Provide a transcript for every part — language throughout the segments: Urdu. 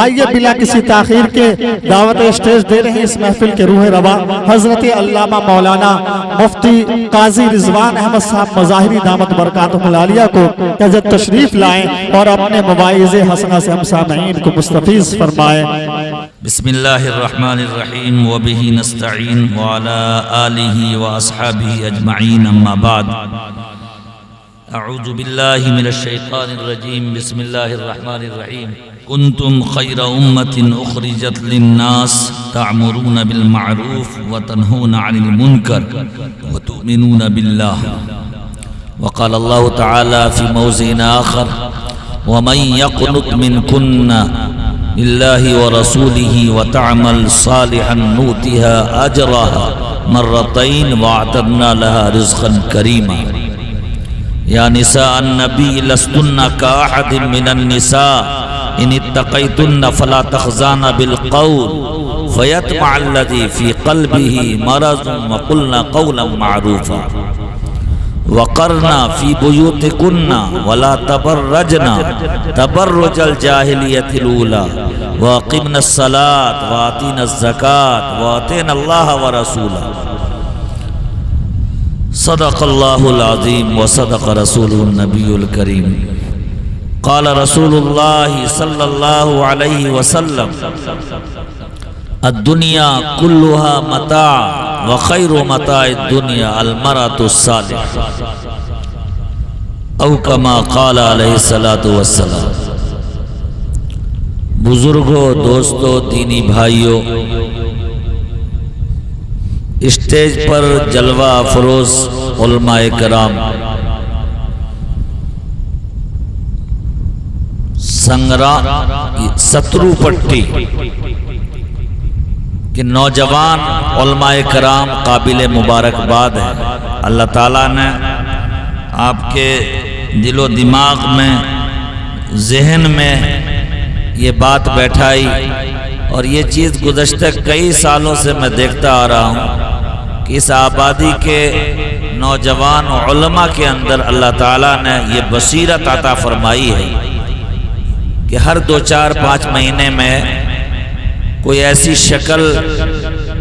آئیے بلا کسی تاخیر کے دعوت اسٹیج دے رہے ہیں اس محفل کے روح روا حضرت علامہ مولانا مفتی قاضی رضوان احمد صاحب مظاہری دامت برکاتہم العالیہ کو کہ جب تشریف لائیں اور اپنے مواعظ حسنہ سے ہم سامعین کو مستفیض فرمائیں۔ بسم اللہ الرحمن الرحیم وبہ نستعین وعلی آلہ واصحابہ اجمعین اما بعد اعوذ باللہ من الشیطان الرجیم بسم اللہ الرحمن الرحیم کنتم خیر امت اخرجت للناس تعمرون بالمعروف وتنہون عن المنکر وتؤمنون باللہ وقال اللہ تعالی فی موضع آخر ومن يقنط منكن لله ورسوله وتعمل صالحا نؤتها أجرها مرتين واعتدنا لها رزقا كريما يا نساء النبي لستن كأحد من النساء إن اتقيتن فلا تخزان بالقول فيطمع الذي في قلبه مرض وقلنا قولا معروفا وقرنا في بيوتكن ولا تبرجنا تبرج الجاهلية الأولى وأقمنا الصلاة وآتينا الزكاة وآتينا الله ورسوله صدق الله العظيم وصدق رسوله النبي الكريم قال رسول الله صلى الله عليه وسلم الدنيا كلها متاع وخير متاع الدنيا المرأة الصالحة او كما قال علیہ الصلاۃ والسلام۔ بزرگوں، دوستوں، دینی بھائیوں، اسٹیج پر جلوہ افروز علماء کرام، سنگرا سترو پٹی کہ نوجوان علماء کرام قابل مبارکباد ہیں۔ اللہ تعالیٰ نے آپ کے دل و دماغ میں، ذہن میں یہ بات بیٹھائی، اور یہ چیز گزشتہ کئی سالوں سے میں دیکھتا آ رہا ہوں کہ اس آبادی کے نوجوان علماء کے اندر اللہ تعالیٰ نے یہ بصیرت عطا فرمائی ہے کہ ہر 2-4-5 مہینے میں کوئی ایسی شکل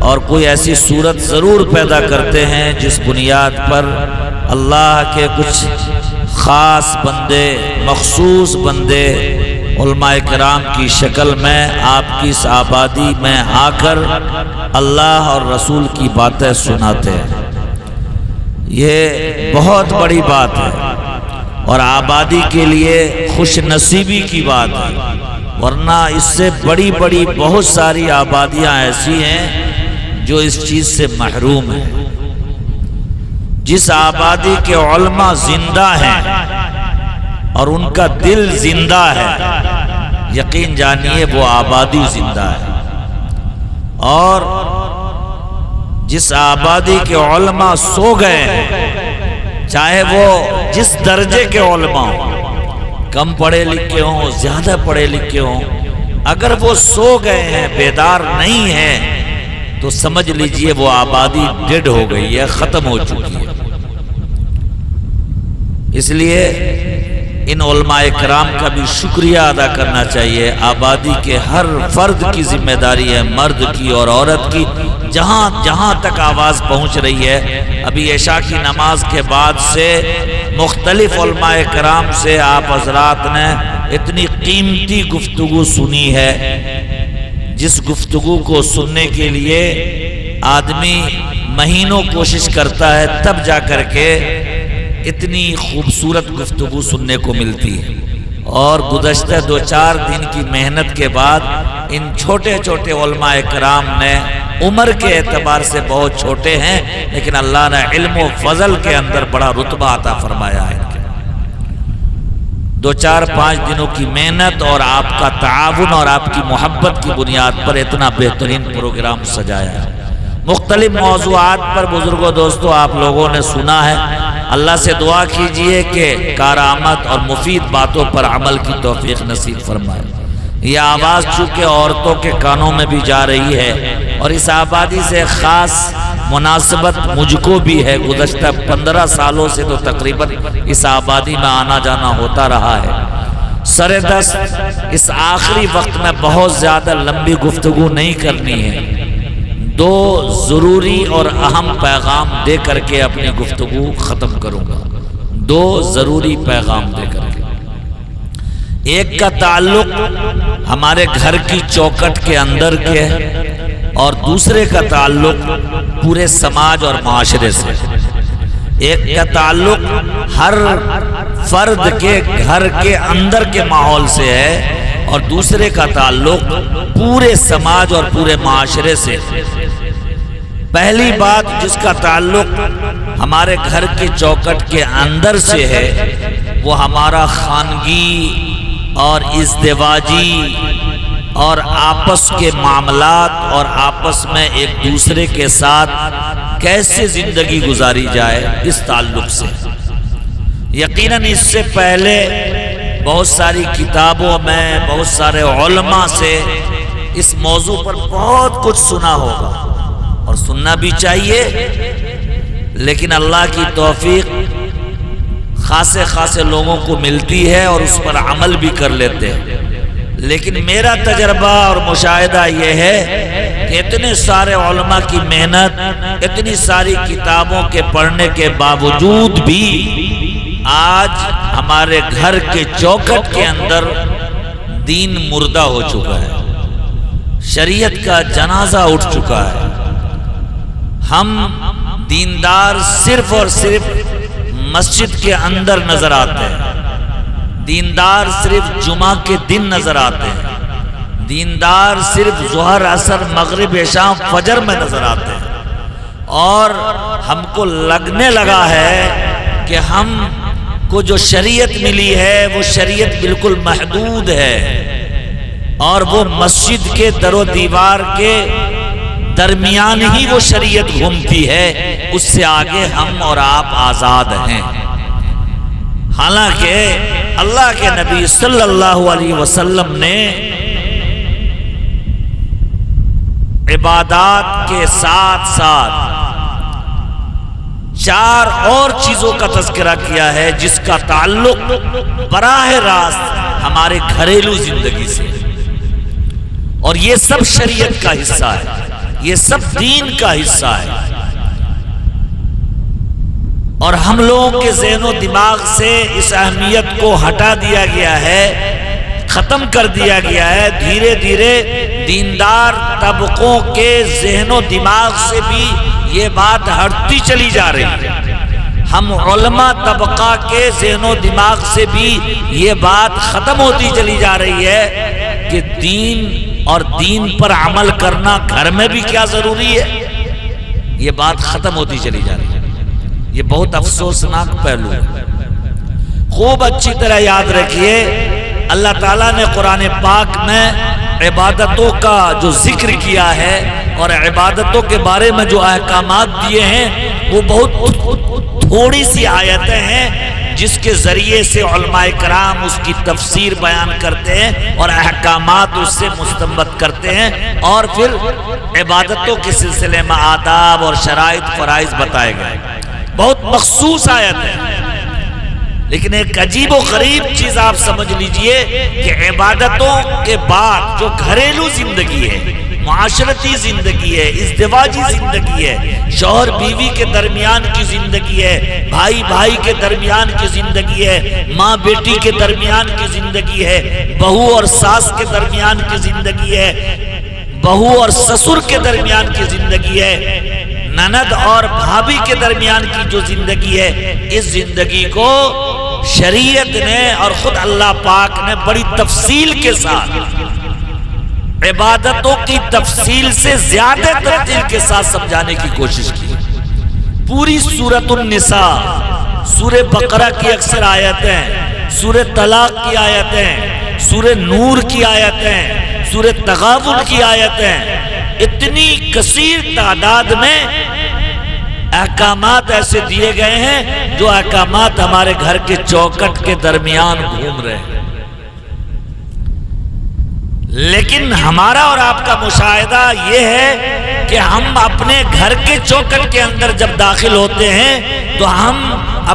اور کوئی ایسی صورت ضرور پیدا کرتے ہیں جس بنیاد پر اللہ کے کچھ خاص بندے، مخصوص بندے علماء کرام کی شکل میں آپ کی اس آبادی میں آ کر اللہ اور رسول کی باتیں سناتے ہیں۔ یہ بہت بڑی بات ہے اور آبادی کے لیے خوش نصیبی کی بات ہے، ورنہ اس سے بڑی بڑی بہت ساری آبادیاں ایسی ہیں جو اس چیز سے محروم ہیں۔ جس آبادی کے علماء زندہ ہیں اور ان کا دل زندہ ہے، یقین جانیے وہ آبادی زندہ ہے۔ اور جس آبادی کے علماء سو گئے ہیں، چاہے وہ جس درجے کے علماء ہوں، کم پڑھے لکھے ہوں، زیادہ پڑھے لکھے ہوں، اگر وہ سو گئے ہیں، بیدار نہیں ہیں، تو سمجھ لیجئے وہ آبادی ڈیڈ ہو گئی ہے، ختم ہو چکی ہے۔ اس لیے ان علماء کرام کا بھی شکریہ ادا کرنا چاہیے۔ آبادی کے ہر فرد کی ذمہ داری ہے، مرد کی اور عورت کی، جہاں جہاں تک آواز پہنچ رہی ہے۔ ابھی عشاء کی نماز کے بعد سے مختلف علماء کرام سے آپ حضرات نے اتنی قیمتی گفتگو سنی ہے، جس گفتگو کو سننے کے لیے آدمی مہینوں کوشش کرتا ہے، تب جا کر کے اتنی خوبصورت گفتگو سننے کو ملتی ہے۔ اور گزشتہ 2-4 دن کی محنت کے بعد ان چھوٹے چھوٹے علماء کرام نے، عمر کے اعتبار سے بہت چھوٹے ہیں، لیکن اللہ نے علم و فضل کے اندر بڑا رتبہ عطا فرمایا ہے۔ 2-4-5 دنوں کی محنت اور آپ کا تعاون اور آپ کی محبت کی بنیاد پر اتنا بہترین پروگرام سجایا ہے۔ مختلف موضوعات پر بزرگوں، دوستوں، آپ لوگوں نے سنا ہے۔ اللہ سے دعا کیجئے کہ کارآمد اور مفید باتوں پر عمل کی توفیق نصیب فرمائے۔ یہ آواز چونکہ عورتوں کے کانوں میں بھی جا رہی ہے، اور اس آبادی سے خاص مناسبت مجھ کو بھی ہے۔ گزشتہ 15 سالوں سے تو تقریباً اس آبادی میں آنا جانا ہوتا رہا ہے، سردست اس آخری وقت میں بہت زیادہ لمبی گفتگو نہیں کرنی ہے، دو ضروری اور اہم پیغام دے کر کے اپنی گفتگو ختم کروں گا، دو ضروری پیغام دے کر کے۔ ایک کا تعلق ہمارے گھر کی چوکٹ کے اندر کے اور دوسرے کا تعلق پورے سماج اور معاشرے سے۔ ایک کا تعلق ہر فرد کے گھر کے اندر کے ماحول سے ہے اور دوسرے کا تعلق پورے سماج اور پورے معاشرے سے۔ پہلی بات جس کا تعلق ہمارے گھر کی چوکٹ کے اندر سے ہے وہ ہمارا خانگی اور ازدواجی اور آپس کے معاملات اور آپس میں ایک دوسرے کے ساتھ کیسے زندگی گزاری جائے، اس تعلق سے۔ یقیناً اس سے پہلے بہت ساری کتابوں میں بہت سارے علماء سے اس موضوع پر بہت کچھ سنا ہوگا اور سننا بھی چاہیے، لیکن اللہ کی توفیق خاصے لوگوں کو ملتی ہے اور اس پر عمل بھی کر لیتے ہیں۔ لیکن میرا تجربہ اور مشاہدہ یہ ہے کہ اتنے سارے علماء کی محنت، اتنی ساری کتابوں کے پڑھنے کے باوجود بھی آج ہمارے گھر کے چوکٹ کے اندر دین مردہ ہو چکا ہے، شریعت کا جنازہ اٹھ چکا ہے۔ ہم دیندار صرف اور صرف مسجد کے اندر نظر آتے ہیں، دیندار صرف جمعہ کے دن نظر آتے ہیں، دیندار صرف ظہر عصر مغرب عشاء فجر میں نظر آتے ہیں، اور ہم کو لگنے لگا ہے کہ ہم کو جو شریعت ملی ہے وہ شریعت بالکل محدود ہے اور وہ مسجد کے در و دیوار کے درمیان ہی وہ شریعت گھومتی ہے، اس سے آگے ہم اور آپ آزاد ہیں۔ حالانکہ اللہ کے نبی صلی اللہ علیہ وسلم نے عبادات کے ساتھ ساتھ چار اور چیزوں کا تذکرہ کیا ہے جس کا تعلق براہ راست ہمارے گھریلو زندگی سے، اور یہ سب شریعت کا حصہ ہے، یہ سب دین کا حصہ ہے، اور ہم لوگوں کے ذہن و دماغ سے اس اہمیت کو ہٹا دیا گیا ہے، ختم کر دیا گیا ہے۔ دھیرے دھیرے دیندار طبقوں کے ذہن و دماغ سے بھی یہ بات ہٹتی چلی جا رہی ہے، ہم علماء طبقہ کے ذہن و دماغ سے بھی یہ بات ختم ہوتی چلی جا رہی ہے کہ دین اور دین پر عمل کرنا گھر میں بھی کیا ضروری ہے، یہ بات ختم ہوتی چلی جا رہی ہے۔ یہ بہت افسوسناک پہلو ہے۔ خوب اچھی طرح یاد رکھیے، اللہ تعالیٰ نے قرآن پاک میں عبادتوں کا جو ذکر کیا ہے اور عبادتوں کے بارے میں جو احکامات دیے ہیں وہ بہت تھوڑی سی آیتیں ہیں جس کے ذریعے سے علماء کرام اس کی تفسیر بیان کرتے ہیں اور احکامات اس سے مستنبط کرتے ہیں، اور پھر عبادتوں کے سلسلے میں آداب اور شرائط فرائض بتائے گئے۔ بہت مخصوص آیت ہے، لیکن ایک عجیب و غریب چیز آپ سمجھ لیجئے کہ عبادتوں کے بعد جو گھریلو زندگی ہے، معاشرتی زندگی ہے، ازدواجی زندگی ہے، شوہر بیوی کے درمیان کی زندگی ہے، بھائی بھائی کے درمیان کی زندگی ہے، ماں بیٹی کے درمیان کی زندگی ہے، بہو اور ساس کے درمیان کی زندگی ہے، بہو اور سسر کے درمیان کی زندگی ہے، نند اور بھابھی کے درمیان کی جو زندگی ہے، اس زندگی کو شریعت نے اور خود اللہ پاک نے بڑی تفصیل کے ساتھ، عبادتوں کی تفصیل سے زیادہ تفصیل کے ساتھ سمجھانے کی کوشش کی۔ پوری سورۃ النساء، سورہ بقرہ کی اکثر آیتیں، سورہ طلاق کی آیتیں، سورہ نور کی آیتیں، سورہ تغابن کی آیتیں، اتنی کثیر تعداد میں احکامات ایسے دیے گئے ہیں جو احکامات ہمارے گھر کے چوکٹ کے درمیان گھوم رہے ہیں۔ لیکن ہمارا اور آپ کا مشاہدہ یہ ہے کہ ہم اپنے گھر کے چوکٹ کے اندر جب داخل ہوتے ہیں تو ہم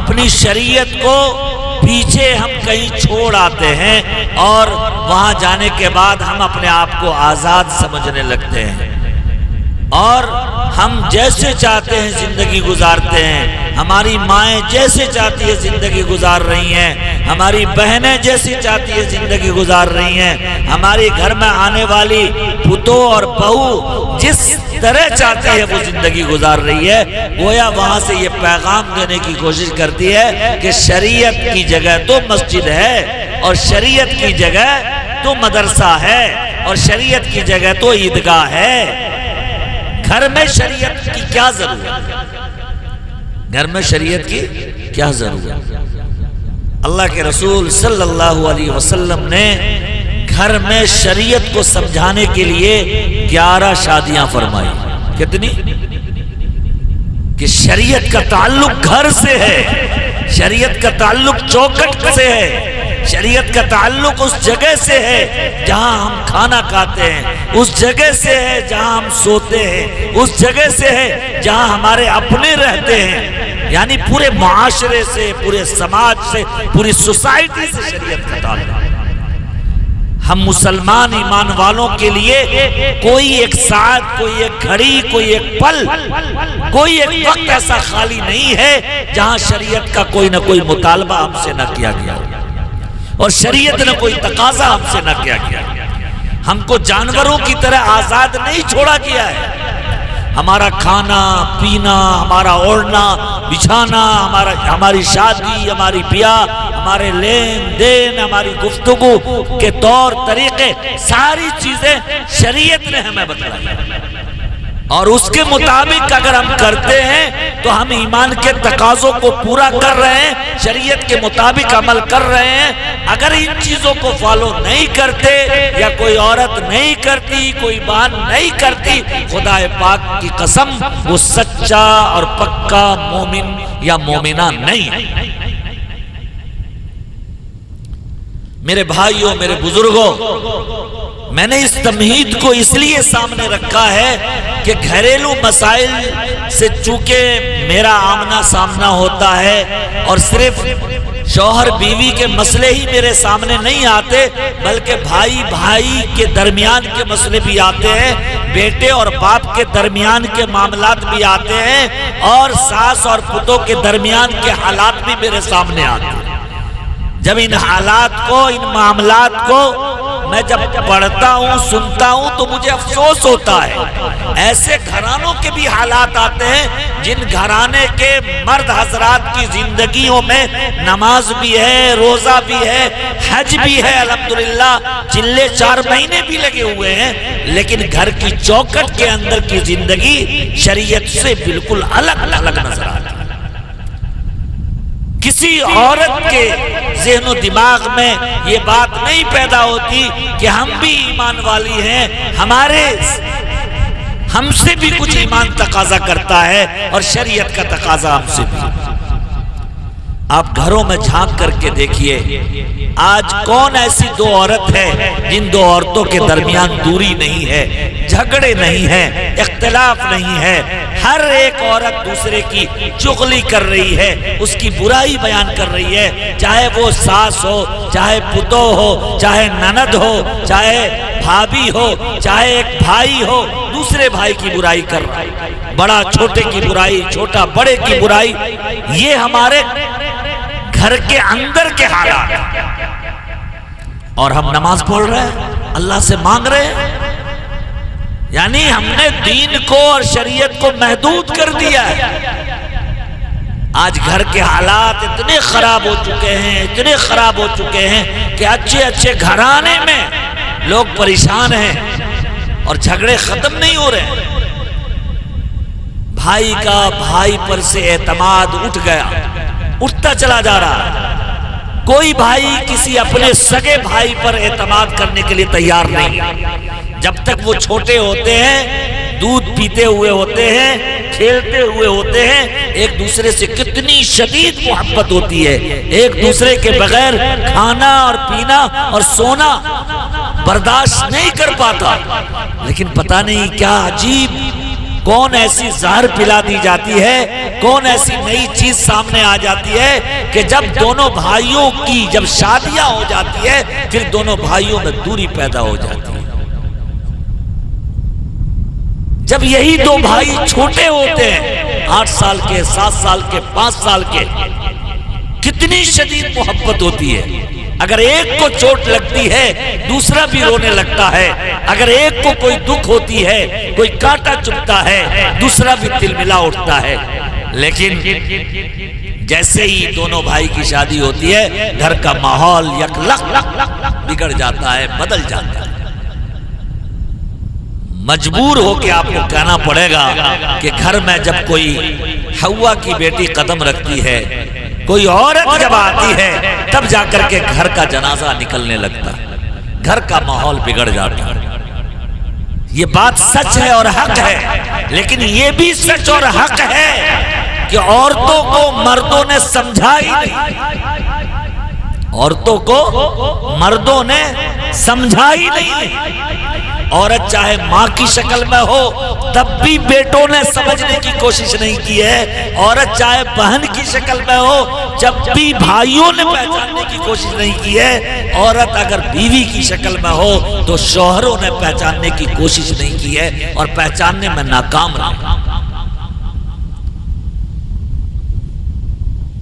اپنی شریعت کو پیچھے ہم کہیں چھوڑ آتے ہیں اور وہاں جانے کے بعد ہم اپنے آپ کو آزاد سمجھنے لگتے ہیں اور ہم جیسے چاہتے ہیں زندگی گزارتے ہیں. ہماری مائیں جیسے چاہتی ہے زندگی گزار رہی ہیں, ہماری بہنیں جیسی چاہتی ہے زندگی گزار رہی ہیں, ہماری گھر میں آنے والی پتو اور بہو جس طرح چاہتی ہے وہ زندگی گزار رہی ہے. گویا وہاں سے یہ پیغام دینے کی کوشش کرتی ہے کہ شریعت کی جگہ تو مسجد ہے اور شریعت کی جگہ تو مدرسہ ہے اور شریعت کی جگہ تو عیدگاہ ہے. گھر میں شریعت کی کیا ضرورت ہے؟ گھر میں شریعت کی کیا ضرورت ہے؟ اللہ کے رسول صلی اللہ علیہ وسلم نے گھر میں شریعت کو سمجھانے کے لیے 11 شادیاں فرمائی. کتنی؟ کہ شریعت کا تعلق گھر سے ہے, شریعت کا تعلق چوکھٹ سے ہے, شریعت کا تعلق اس جگہ سے ہے جہاں ہم کھانا کھاتے ہیں, اس جگہ سے ہے جہاں ہم سوتے ہیں, اس جگہ سے ہے جہاں ہمارے اپنے رہتے ہیں. یعنی پورے معاشرے سے, پورے سماج سے, پوری سوسائٹی سے شریعت کا تعلق. ہم مسلمان ایمان والوں کے لیے کوئی ایک ساعت, کوئی ایک گھڑی, کوئی ایک پل, کوئی ایک وقت ایسا خالی نہیں ہے جہاں شریعت کا کوئی نہ کوئی مطالبہ ہم سے نہ کیا گیا اور شریعت نے کوئی تقاضا ہم سے نہ کیا گیا. ہم کو جانوروں کی طرح آزاد نہیں چھوڑا گیا ہے. ہمارا کھانا پینا, ہمارا اوڑھنا بچھانا, ہماری شادی, ہماری بیاہ, ہمارے لین دین, ہماری گفتگو کے طور طریقے, ساری چیزیں شریعت نے ہمیں بتلائی اور اس کے مطابق اگر ہم کرتے ہیں تو ہم ایمان کے تقاضوں کو پورا کر رہے ہیں, شریعت کے مطابق عمل کر رہے ہیں. اگر ان چیزوں کو فالو نہیں کرتے یا کوئی عورت نہیں کرتی, کوئی بہن نہیں کرتی, خدا پاک کی قسم وہ سچا اور پکا مومن یا مومنہ نہیں. میرے بھائیوں, میرے بزرگوں, میں نے اس تمہید کو اس لیے سامنے رکھا ہے کہ گھریلو مسائل سے چونکہ میرا آمنا سامنا ہوتا ہے اور صرف شوہر بیوی کے مسئلے ہی میرے سامنے نہیں آتے بلکہ بھائی بھائی کے درمیان کے مسئلے بھی آتے ہیں, بیٹے اور باپ کے درمیان کے معاملات بھی آتے ہیں اور ساس اور پتوں کے درمیان کے حالات بھی میرے سامنے آتے ہیں. جب ان حالات کو, ان معاملات کو میں جب پڑھتا ہوں, سنتا ہوں تو مجھے افسوس ہوتا ہے. ایسے گھرانوں کے بھی حالات آتے ہیں جن گھرانے کے مرد حضرات کی زندگیوں میں نماز بھی ہے, روزہ بھی ہے, حج بھی ہے, الحمدللہ چلے 4 مہینے بھی لگے ہوئے ہیں, لیکن گھر کی چوکھٹ کے اندر کی زندگی شریعت سے بالکل الگ نظر آتی ہے. کسی عورت کے ذہن و دماغ میں یہ بات نہیں پیدا ہوتی کہ ہم بھی ایمان والی ہیں, ہم سے بھی کچھ ایمان تقاضا کرتا ہے اور شریعت کا تقاضا ہم سے بھی. آپ گھروں میں جھانک کر کے دیکھیے, آج کون ایسی 2 عورت ہے جن 2 عورتوں کے درمیان دوری نہیں ہے, جھگڑے نہیں ہیں, اختلاف نہیں ہے. ہر ایک عورت دوسرے کی چغلی کر رہی ہے, اس کی برائی بیان کر رہی ہے, چاہے وہ ساس ہو, چاہے پتو ہو, چاہے نند ہو, چاہے بھابی ہو, چاہے ایک بھائی ہو, دوسرے بھائی کی برائی کر رہا ہے. بڑا چھوٹے کی برائی, چھوٹا بڑے کی برائی. یہ ہمارے گھر کے اندر کے حالات, اور ہم نماز پڑھ رہے ہیں, اللہ سے مانگ رہے ہیں. یعنی ہم نے دین کو اور شریعت کو محدود کر دیا ہے. آج گھر کے حالات اتنے خراب ہو چکے ہیں, اتنے خراب ہو چکے ہیں کہ اچھے گھرانے میں لوگ پریشان ہیں اور جھگڑے ختم نہیں ہو رہے ہیں. بھائی کا بھائی پر سے اعتماد اٹھ گیا, اٹھتا چلا جا رہا ہے. کوئی بھائی کسی اپنے سگے بھائی پر اعتماد کرنے کے لیے تیار نہیں. جب تک وہ چھوٹے ہوتے ہیں, دودھ پیتے ہوئے ہوتے ہیں, کھیلتے ہوئے ہوتے ہیں, ایک دوسرے سے کتنی شدید محبت ہوتی ہے. ایک دوسرے کے بغیر کھانا اور پینا اور سونا برداشت نہیں کر پاتا. لیکن پتہ نہیں کیا عجیب کون ایسی زہر پلا دی جاتی ہے، کون ایسی نئی چیز سامنے آ جاتی ہے کہ جب دونوں بھائیوں کی جب شادیاں ہو جاتی ہے پھر دونوں بھائیوں میں دوری پیدا ہو جاتی ہے۔ جب یہی دو بھائی چھوٹے ہوتے ہیں، 8 سال کے، 7 سال کے، 5 سال کے، کتنی شدید محبت ہوتی ہے۔ اگر ایک کو چوٹ لگتی ہے دوسرا بھی رونے لگتا ہے، اگر ایک کو کوئی دکھ ہوتی ہے، کوئی کانٹا چبھتا ہے، دوسرا بھی تلملا اٹھتا ہے۔ لیکن جیسے ہی دونوں بھائی کی شادی ہوتی ہے گھر کا ماحول یکلخ بگڑ جاتا ہے، بدل جاتا ہے۔ مجبور ہو کے آپ کو کہنا پڑے گا کہ گھر میں جب کوئی حوا کی بیٹی قدم رکھتی ہے، کوئی عورت جب آتی ہے تب جا کر کے گھر کا جنازہ نکلنے لگتا ہے، گھر کا ماحول بگڑ جاتا ہے۔ یہ بات سچ ہے اور حق ہے، لیکن یہ بھی سچ اور حق ہے کہ عورتوں کو مردوں نے سمجھا ہی نہیں، عورتوں کو مردوں نے سمجھا ہی نہیں۔ عورت چاہے ماں کی شکل میں ہو تب بھی بیٹوں نے سمجھنے کی کوشش نہیں کی ہے، عورت چاہے بہن کی شکل میں ہو جب بھی بھائیوں نے پہچاننے کی کوشش نہیں کی ہے، عورت اگر بیوی کی شکل میں ہو تو شوہروں نے پہچاننے کی کوشش نہیں کی ہے اور پہچاننے میں ناکام رہے۔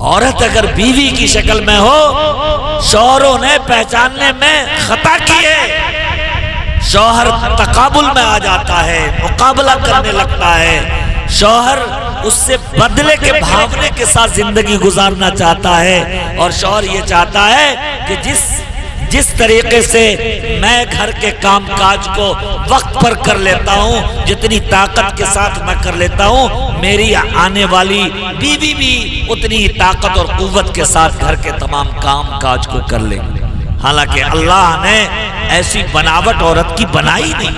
عورت اگر بیوی کی شکل میں ہو شوہروں نے پہچاننے میں خطا کی ہے، شوہر تقابل میں آ جاتا ہے، مقابلہ کرنے لگتا ہے، شوہر اس سے بدلے کے بھاونے کے ساتھ زندگی گزارنا چاہتا ہے، اور شوہر یہ چاہتا ہے کہ جس طریقے سے میں گھر کے کام کاج کو وقت پر کر لیتا ہوں، جتنی طاقت کے ساتھ میں کر لیتا ہوں، میری آنے والی بیوی بھی اتنی طاقت اور قوت کے ساتھ گھر کے تمام کام کاج کو کر لے۔ حالانکہ اللہ نے ایسی بناوٹ عورت کی بنائی نہیں،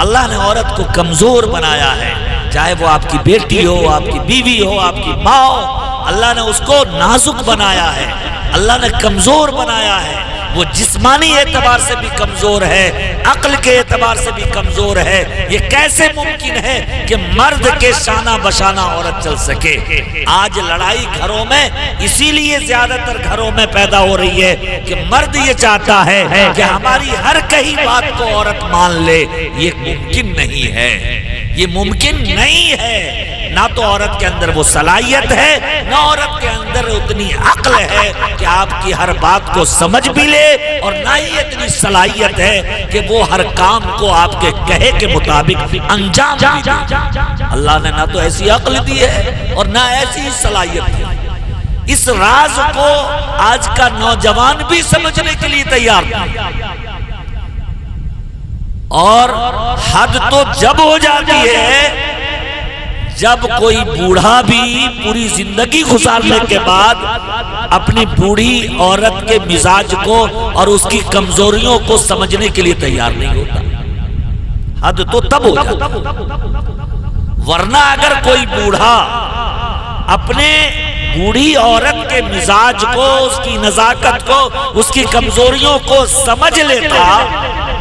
اللہ نے عورت کو کمزور بنایا ہے، چاہے وہ آپ کی بیٹی ہو، آپ کی بیوی ہو، آپ کی ماں ہو، اللہ نے اس کو نازک بنایا ہے، اللہ نے کمزور بنایا ہے، وہ جسمانی اعتبار سے بھی کمزور ہے، عقل کے اعتبار سے بھی کمزور ہے۔ یہ کیسے ممکن ہے کہ مرد کے شانہ بشانہ عورت چل سکے؟ آج لڑائی گھروں میں اسی لیے زیادہ تر گھروں میں پیدا ہو رہی ہے کہ مرد یہ چاہتا ہے کہ ہماری ہر کہی بات کو عورت مان لے۔ یہ ممکن نہیں ہے، یہ ممکن نہیں ہے۔ نہ تو عورت کے اندر وہ صلاحیت ہے، نہ عورت کے اندر اتنی عقل ہے کہ آپ کی ہر بات کو سمجھ بھی لے، اور نہ ہی اتنی صلاحیت ہے کہ وہ ہر کام کو آپ کے کہے کے مطابق انجام بھی دے۔ اللہ نے نہ تو ایسی عقل دی ہے اور نہ ایسی صلاحیت ہے۔ اس راز کو آج کا نوجوان بھی سمجھنے کے لیے تیار نہیں، اور حد تو جب ہو جاتی ہے جب کوئی بوڑھا بھی پوری زندگی گزارنے کے بعد اپنی بوڑھی عورت کے مزاج کو اور اس کی کمزوریوں کو سمجھنے کے لیے تیار نہیں ہوتا۔ حد تو تب ہو جاتا، ورنہ اگر کوئی بوڑھا اپنے بوڑھی عورت کے مزاج کو، اس کی نزاکت کو، اس کی کمزوریوں کو سمجھ لیتا،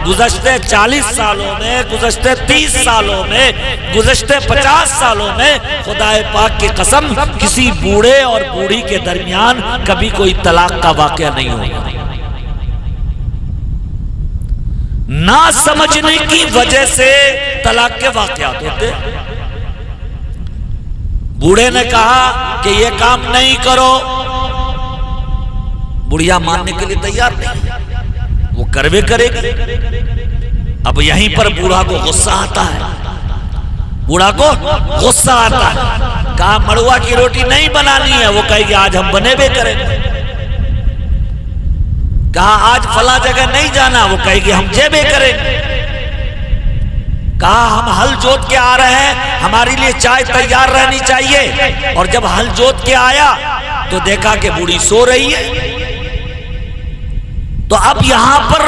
گزشتے 40 سالوں میں، گزشتے 30 سالوں میں، گزشتے 50 سالوں میں خدا پاک کی قسم کسی بوڑھے اور بوڑھی کے درمیان کبھی کوئی طلاق کا واقعہ نہیں ہوگا۔ نہ سمجھنے کی وجہ سے طلاق کے واقعات ہوتے۔ بوڑھے نے کہا کہ یہ کام نہیں کرو، بڑھیا ماننے کے لیے تیار نہیں، وہ کروے کرے گی۔ اب یہیں پر بوڑھا کو غصہ آتا ہے، بوڑھا کو غصہ آتا ہے، کہا مڑوا کی روٹی نہیں بنانی ہے، وہ کہے گی آج ہم بنے بے کریں گے۔ کہا آج فلاں جگہ نہیں جانا، وہ کہے گی ہم جیبے کریں گے۔ کہا ہم ہل جوت کے آ رہے ہیں، ہمارے لیے چائے تیار رہنی چاہیے، اور جب ہل جوت کے آیا تو دیکھا کہ بوڑھی سو رہی ہے۔ تو اب یہاں پر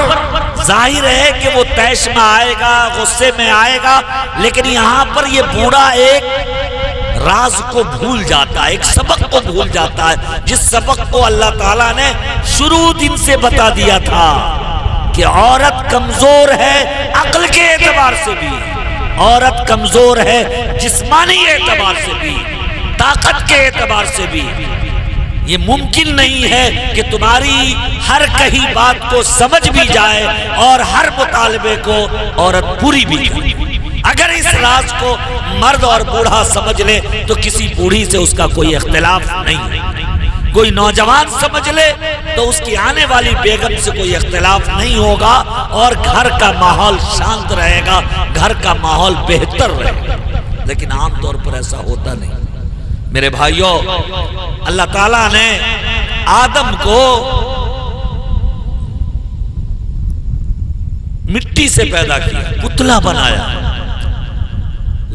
ظاہر ہے کہ وہ طیش میں آئے گا، غصے میں آئے گا، لیکن یہاں پر یہ بوڑھا ایک راز کو بھول جاتا ہے، ایک سبق کو بھول جاتا ہے، جس سبق کو اللہ تعالیٰ نے شروع دن سے بتا دیا تھا کہ عورت کمزور ہے عقل کے اعتبار سے بھی، عورت کمزور ہے جسمانی اعتبار سے بھی، طاقت کے اعتبار سے بھی۔ یہ ممکن نہیں ہے کہ تمہاری ہر کہی بات کو سمجھ بھی جائے اور ہر مطالبے کو عورت پوری بھی کرے۔ اگر اس راز کو مرد اور بوڑھا سمجھ لے تو کسی بوڑھی سے اس کا کوئی اختلاف نہیں، کوئی نوجوان سمجھ لے تو اس کی آنے والی بیگم سے کوئی اختلاف نہیں ہوگا، اور گھر کا ماحول شانت رہے گا، گھر کا ماحول بہتر رہے گا۔ لیکن عام طور پر ایسا ہوتا نہیں۔ میرے بھائیوں، اللہ تعالیٰ نے آدم کو مٹی سے پیدا کیا، پتلا بنایا،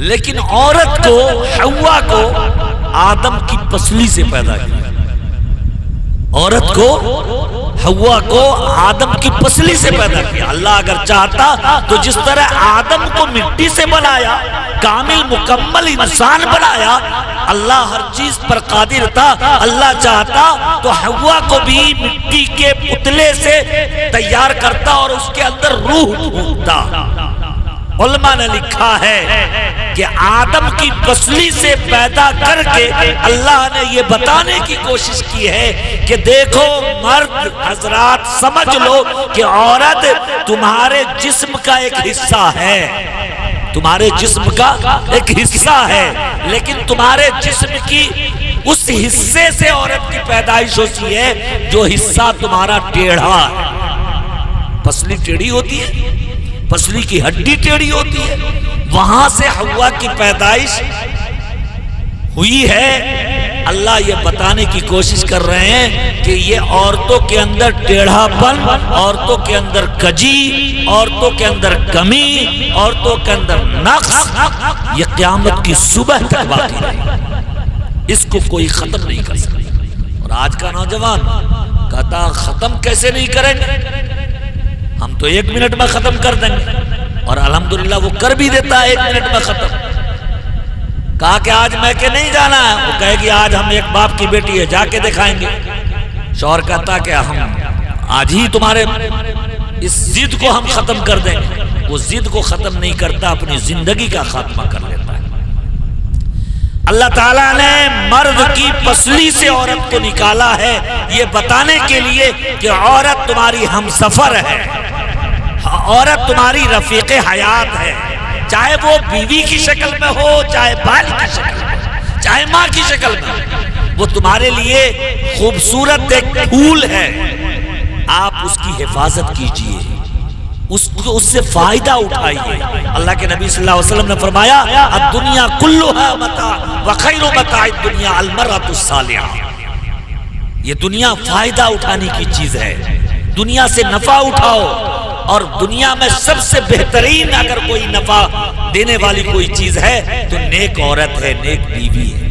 لیکن عورت کو، حوا کو آدم کی پسلی سے پیدا کیا۔ عورت کو، حوا کو آدم کی پسلی سے پیدا کیا۔ اللہ اگر چاہتا تو جس طرح آدم کو مٹی سے بنایا، کامل مکمل انسان بنایا، اللہ ہر چیز پر قادر تھا۔ اللہ چاہتا تو حوا کو بھی مٹی کے پتلے سے تیار کرتا اور اس کے اندر روح ڈھونڈتا۔ علماء نے لکھا ہے کہ آدم کی پسلی سے پیدا کر کے اللہ نے یہ بتانے کی کوشش کی ہے کہ دیکھو مرد حضرات، سمجھ لو کہ عورت تمہارے جسم کا ایک حصہ ہے، تمہارے جسم کا ایک حصہ ہے، لیکن تمہارے جسم کی اس حصے سے عورت کی پیدائش ہوتی ہے جو حصہ تمہارا ٹیڑھا ہے۔ پسلی ٹیڑھی ہوتی ہے، پسلی کی ہڈی ٹیڑھی ہوتی ہے، وہاں سے حوا کی پیدائش ہوئی ہے۔ اللہ یہ بتانے کی کوشش کر رہے ہیں کہ یہ عورتوں کے اندر ٹیڑھا پن، عورتوں کے اندر کجی، عورتوں کے اندر کمی، عورتوں کے اندر نقص، یہ قیامت کی صبح تک باقی رہے، اس کو کوئی ختم نہیں کر سکتا۔ اور آج کا نوجوان کہتا ختم کیسے نہیں کریں گے، ہم تو 1 منٹ میں ختم کر دیں گے، اور الحمدللہ وہ کر بھی دیتا ہے 1 منٹ میں ختم۔ کہا کہ آج میں کہ نہیں جانا ہے، وہ کہے گی آج ہم ایک باپ کی بیٹی ہے، جا کے دکھائیں گے۔ شوہر کہتا کہ ہم آج ہی تمہارے اس ضد کو ہم ختم کر دیں گے، وہ ضد کو ختم نہیں کرتا، اپنی زندگی کا خاتمہ کر لیتا ہے۔ اللہ تعالیٰ نے مرد کی پسلی سے عورت کو نکالا ہے یہ بتانے کے لیے کہ عورت تمہاری ہمسفر ہے، عورت تمہاری رفیق حیات ہے، چاہے وہ بیوی کی شکل میں ہو، چاہے بال کی شکل میں، چاہے ماں کی شکل میں، وہ تمہارے لیے خوبصورت ایک پھول ہے۔ آپ اس کی حفاظت کیجئے، اس سے فائدہ اٹھائیے۔ اللہ کے نبی صلی اللہ علیہ وسلم نے فرمایا الدنیا کلھا متاع وخیر متاع الدنیا المرأۃ الصالحہ۔ یہ دنیا فائدہ اٹھانے کی چیز ہے، دنیا سے نفع اٹھاؤ، اور دنیا میں سب سے بہترین اگر کوئی نفع دینے والی کوئی چیز ہے تو نیک عورت ہے، نیک بیوی ہے،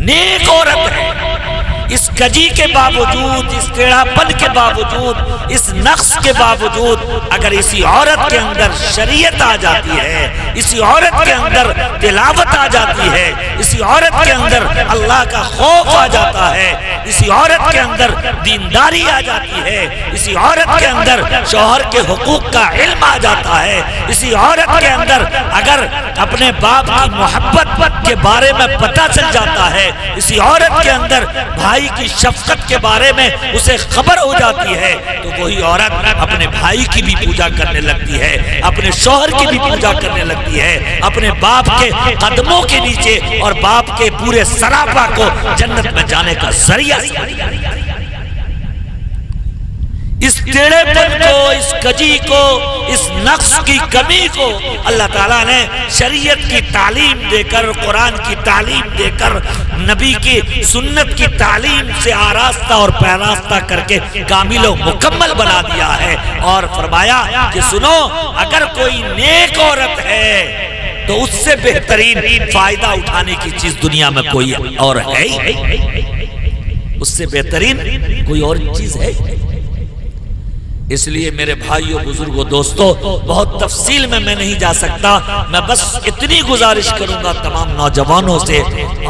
نیک عورت ہے۔ اس کجی کے باوجود، اس ٹیڑھا پن کے باوجود، اس نقص کے باوجود اگر اسی عورت کے اندر شریعت آ جاتی ہے، اسی عورت کے اندر تلاوت آ جاتی ہے، اسی عورت کے اندر اللہ کا خوف آ جاتا ہے، اسی عورت کے اندر دینداری آ جاتی ہے، اسی عورت کے اندر شوہر کے حقوق کا علم آ جاتا ہے، اسی عورت کے اندر اگر اپنے باپ کی محبت کے بارے میں پتہ چل جاتا ہے، اسی عورت کے اندر بھائی کی شفقت کے بارے میں اسے خبر ہو جاتی ہے، تو وہی عورت اپنے بھائی کی بھی پوجا کرنے لگتی ہے، اپنے شوہر کی بھی پوجا کرنے لگتی ہے، اپنے باپ کے قدموں کے نیچے اور باپ کے پورے سراپا کو جنت میں جانے کا ذریعہ اس ٹیڑھے پن کو، اس کجی کو، اس نقص کی کمی کو اللہ تعالیٰ نے شریعت کی تعلیم دے کر، قرآن کی تعلیم دے کر، نبی کی سنت کی تعلیم سے آراستہ اور پیراستہ کر کے کامل و مکمل بنا دیا ہے، اور فرمایا کہ سنو اگر کوئی نیک عورت ہے تو اس سے بہترین فائدہ اٹھانے کی چیز دنیا میں کوئی اور ہے ہی، اس سے بہترین کوئی اور چیز ہے۔ اس لیے میرے بھائیوں، بزرگوں، دوستوں، بہت تفصیل میں نہیں جا سکتا، میں بس اتنی گزارش کروں گا تمام نوجوانوں سے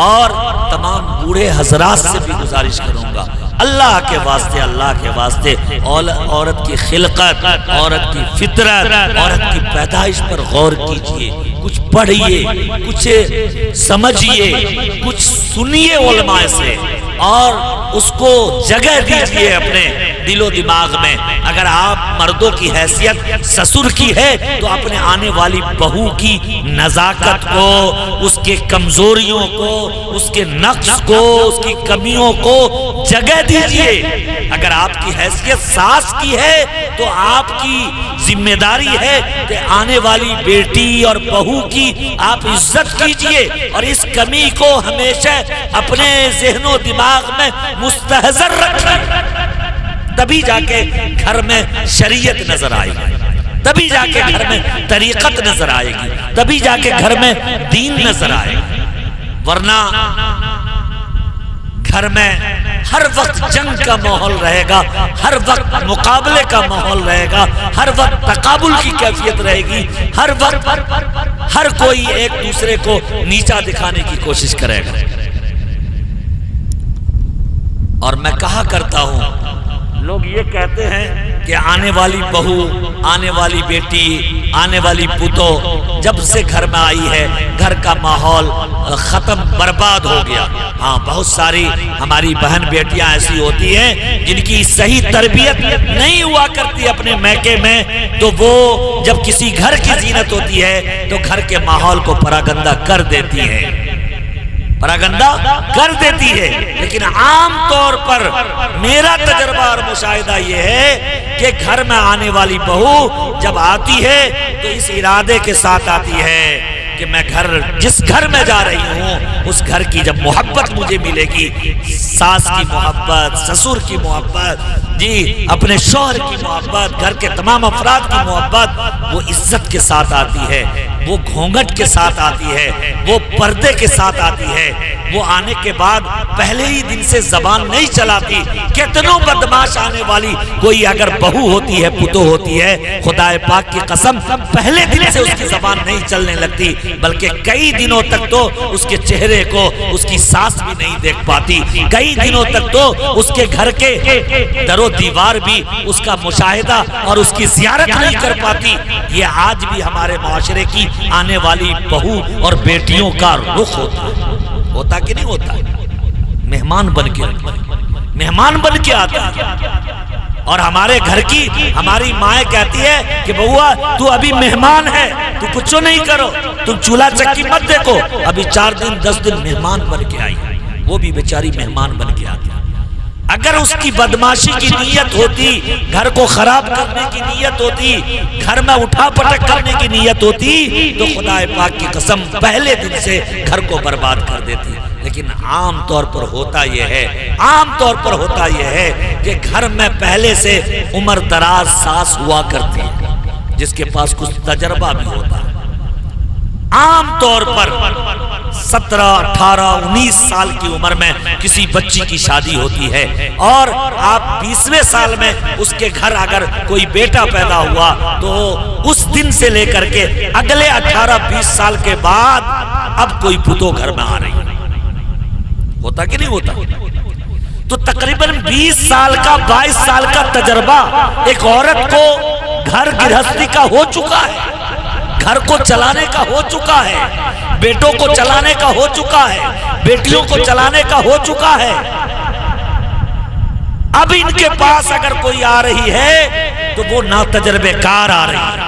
اور تمام بوڑھے حضرات سے بھی گزارش کروں گا، اللہ کے واسطے، اللہ کے واسطے عورت کی خلقت، عورت کی فطرت، عورت کی پیدائش پر غور کیجئے، کچھ پڑھیے، کچھ سمجھیے، کچھ سنیے علماء سے اور اس کو جگہ دیجئے اپنے دل و دماغ میں۔ اگر آپ مردوں کی حیثیت سسر کی ہے تو اپنے آنے والی بہو کی نزاکت کو، اس کے کمزوریوں کو، اس کے نقص کو، اس کی کمیوں کو جگہ دیجئے۔ اگر آپ کی حیثیت ساس کی ہے تو آپ کی ذمہ داری ہے کہ آنے والی بیٹی اور بہو کی آپ عزت کیجئے اور اس کمی کو ہمیشہ اپنے ذہن و دماغ میں مستحضر رکھیں۔ تبھی جا کے گھر میں شریعت نظر آئے گی، تبھی جا کے گھر میں طریقت نظر آئے گی، تبھی جا کے گھر میں دین نظر آئے گا۔ ورنہ گھر میں ہر وقت جنگ کا ماحول رہے گا، ہر وقت مقابلے کا ماحول رہے گا، ہر وقت تقابل کی کیفیت رہے گی، ہر وقت ہر کوئی ایک دوسرے کو نیچا دکھانے کی کوشش کرے گا۔ اور میں کہا کرتا ہوں، لوگ یہ کہتے ہیں کہ آنے والی بہو، آنے والی بیٹی، آنے والی پتو جب سے گھر میں آئی ہے گھر کا ماحول ختم، برباد ہو گیا۔ ہاں، بہت ساری ہماری بہن بیٹیاں ایسی ہوتی ہیں جن کی صحیح تربیت نہیں ہوا کرتی اپنے میکے میں، تو وہ جب کسی گھر کی زینت ہوتی ہے تو گھر کے ماحول کو پراگندہ کر دیتی ہے، پراگندہ کر دیتی ہے۔ لیکن عام طور پر میرا تجربہ اور مشاہدہ یہ ہے کہ گھر میں آنے والی بہو جب آتی ہے تو اس ارادے کے ساتھ آتی ہے کہ میں جس گھر میں جا رہی ہوں اس گھر کی جب محبت مجھے ملے گی، ساس کی محبت، سسر کی محبت، جی اپنے شوہر کی محبت، گھر کے تمام افراد کی محبت، وہ عزت کے ساتھ آتی ہے، وہ گھونگھٹ کے ساتھ آتی ہے، وہ پردے کے ساتھ آتی ہے۔ وہ آنے کے بعد پہلے ہی دن سے زبان نہیں چلاتی۔ کتنوں بدماش آنے والی کوئی اگر بہو ہوتی ہے، پتو ہوتی ہے، خدا پاک کی قسم پہلے دن سے اس کی زبان نہیں چلنے لگتی، بلکہ کئی دنوں تک تو اس کے چہرے کو اس کی ساس بھی نہیں دیکھ پاتی، کئی دنوں تک تو اس کے گھر کے در و دیوار بھی اس کا مشاہدہ اور اس کی زیارت نہیں کر پاتی۔ یہ آج بھی ہمارے معاشرے کی آنے والی بہو اور بیٹیوں کا رخ ہوتا کہ نہیں ہوتا؟ مہمان بن کے آتا ہے۔ اور ہمارے گھر کی ہماری مائیں کہتی ہے کہ بہوا تو ابھی مہمان ہے، تو کچھ نہیں کرو، تم چولہا چکی مت دیکھو، ابھی 4 دن 10 دن مہمان بن کے آئی۔ وہ بھی بیچاری مہمان بن کے آتی۔ اگر اس کی بدماشی کی نیت ہوتی، گھر کو خراب کرنے کی نیت ہوتی، گھر میں اٹھا پٹک کرنے کی نیت ہوتی، تو خدا پاک کی قسم پہلے دن سے گھر کو برباد کر دیتی۔ لیکن عام طور پر ہوتا یہ ہے کہ گھر میں پہلے سے عمر دراز ساس ہوا کرتی ہے جس کے پاس کچھ تجربہ بھی ہوتا ہے۔ عام طور پر 17، 18، 19 سال کی عمر میں کسی بچی کی شادی ہوتی ہے اور آپ 20ویں سال میں اس کے گھر اگر کوئی بیٹا پیدا ہوا تو اس دن سے لے کر کے اگلے 18-20 سال کے بعد اب کوئی پتو گھر میں آ رہی ہے۔ ہوتا کہ نہیں ہوتا؟ تو تقریباً 20 سال کا 22 سال کا تجربہ ایک عورت کو گھر گرہستی کا ہو چکا ہے، گھر کو چلانے کا ہو چکا ہے، بیٹوں کو چلانے کا ہو چکا ہے، بیٹیوں کو چلانے کا ہو چکا ہے۔ اب ان کے پاس اگر کوئی آ رہی ہے تو وہ ناتجربے کار آ رہی ہے،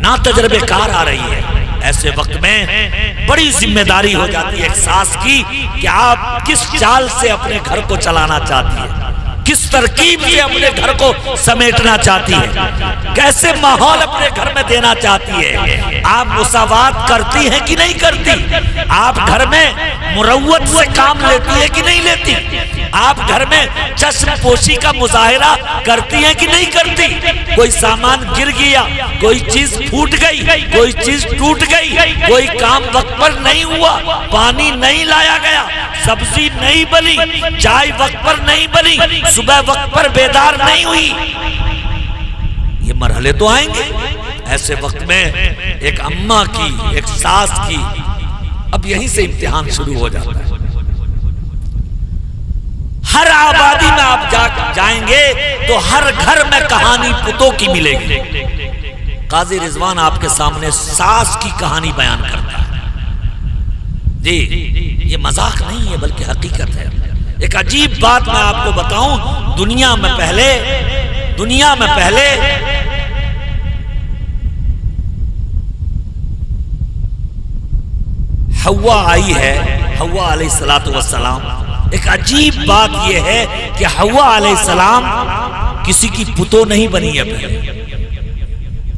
ناتجربے کار آ رہی ہے۔ ایسے وقت میں بڑی ذمہ داری ہو جاتی ہے ایک ساس کی کہ آپ کس چال سے اپنے گھر کو چلانا چاہتی ہے، کس ترکیب سے اپنے گھر کو سمیٹنا چاہتی ہے، کیسے ماحول اپنے گھر میں دینا چاہتی ہے۔ آپ مساوات کرتی ہیں کہ نہیں کرتی؟ آپ گھر میں مروت سے کام لیتی ہے کہ نہیں لیتی؟ آپ گھر میں چشم پوشی کا مظاہرہ کرتی ہیں کہ نہیں کرتی؟ کوئی سامان گر گیا، کوئی چیز پھوٹ گئی، کوئی چیز ٹوٹ گئی، کوئی کام وقت پر نہیں ہوا، پانی نہیں لایا گیا، سبزی نہیں بنی، چائے وقت پر نہیں بنی، صبح وقت پر بیدار نہیں ہوئی، یہ مرحلے تو آئیں گے۔ ایسے وقت میں ایک اماں کی، ایک ساس کی اب یہیں سے امتحان شروع ہو جاتا ہے۔ ہر آبادی میں آپ جائیں گے تو ہر گھر میں کہانی پتوں کی ملے گی، قاضی رضوان آپ کے سامنے ساس کی کہانی بیان کرتا ہے. جی یہ مذاق نہیں ہے بلکہ حقیقت ہے. ایک عجیب بات میں آپ کو بتاؤں، دنیا میں پہلے حوا آئی ہے، حوا علیہ السلام. ایک عجیب بات یہ ہے کہ حوا علیہ السلام کسی کی پتو نہیں بنی ہے پہلے،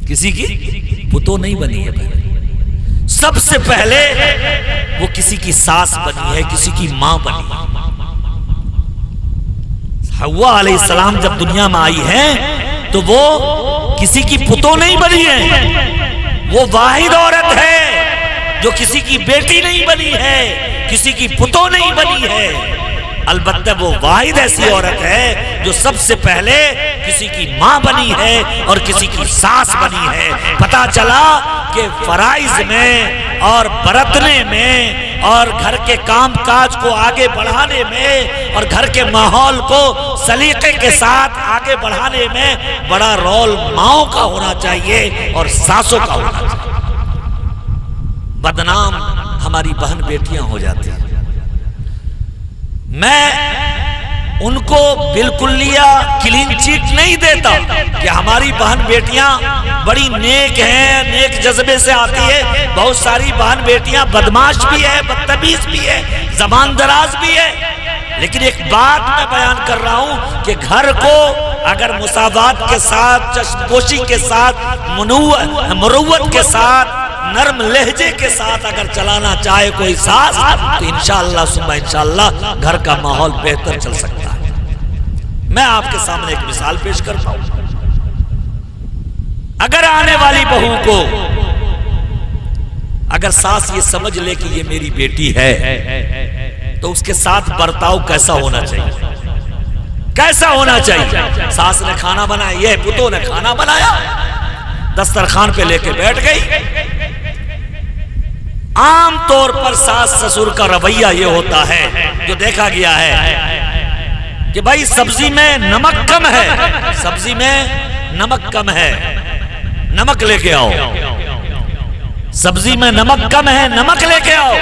کسی کی پتو نہیں بنی ہے پہلے. سب سے پہلے وہ کسی کی ساس بنی ہے، کسی کی ماں بنی ہے. حوا علیہ السلام جب دنیا میں آئی ہے تو وہ کسی کی پتو نہیں بنی ہے، وہ واحد عورت ہے جو کسی کی بیٹی نہیں بنی ہے، کسی کی پتو نہیں بنی ہے. البتہ وہ واحد ایسی عورت ہے جو سب سے پہلے کسی کی ماں بنی ہے اور کسی کی ساس بنی ہے. پتا چلا کہ فرائض میں اور برتنے میں اور گھر کے کام کاج کو آگے بڑھانے میں اور گھر کے ماحول کو سلیقے کے ساتھ آگے بڑھانے میں بڑا رول ماؤں کا ہونا چاہیے اور ساسوں کا ہونا چاہیے. بدنام ہماری بہن بیٹیاں ہو جاتی ہیں. میں ان کو بالکل کلین چیٹ نہیں دیتا کہ ہماری بہن بیٹیاں بڑی نیک ہیں، نیک جذبے سے آتی ہے. بہت ساری بہن بیٹیاں بدماش بھی ہے، بدتمیز بھی ہے، زبان دراز بھی ہے. لیکن ایک بات میں بیان کر رہا ہوں کہ گھر کو اگر مساوات کے ساتھ، چشم پوشی کے ساتھ، مروت کے ساتھ، نرم لہجے کے ساتھ اگر چلانا چاہے کوئی ساس تو انشاءاللہ ثم انشاءاللہ گھر کا ماحول بہتر چل سکتا ہے. میں آپ کے سامنے ایک مثال پیش کرتا ہوں. اگر آنے والی بہو کو اگر ساس یہ سمجھ لے کہ یہ میری بیٹی ہے تو اس کے ساتھ برتاؤ کیسا ہونا چاہیے؟ کیسا ہونا چاہیے؟ ساس نے کھانا بنایا، یہ پتو نے کھانا بنایا، دسترخوان پہ لے کے بیٹھ گئی. عام طور پر ساس سسر کا رویہ یہ ہوتا ہے جو دیکھا گیا ہے کہ بھائی سبزی میں نمک کم ہے، سبزی میں نمک کم ہے، نمک لے کے آؤ. سبزی میں نمک کم ہے، نمک لے کے آؤ.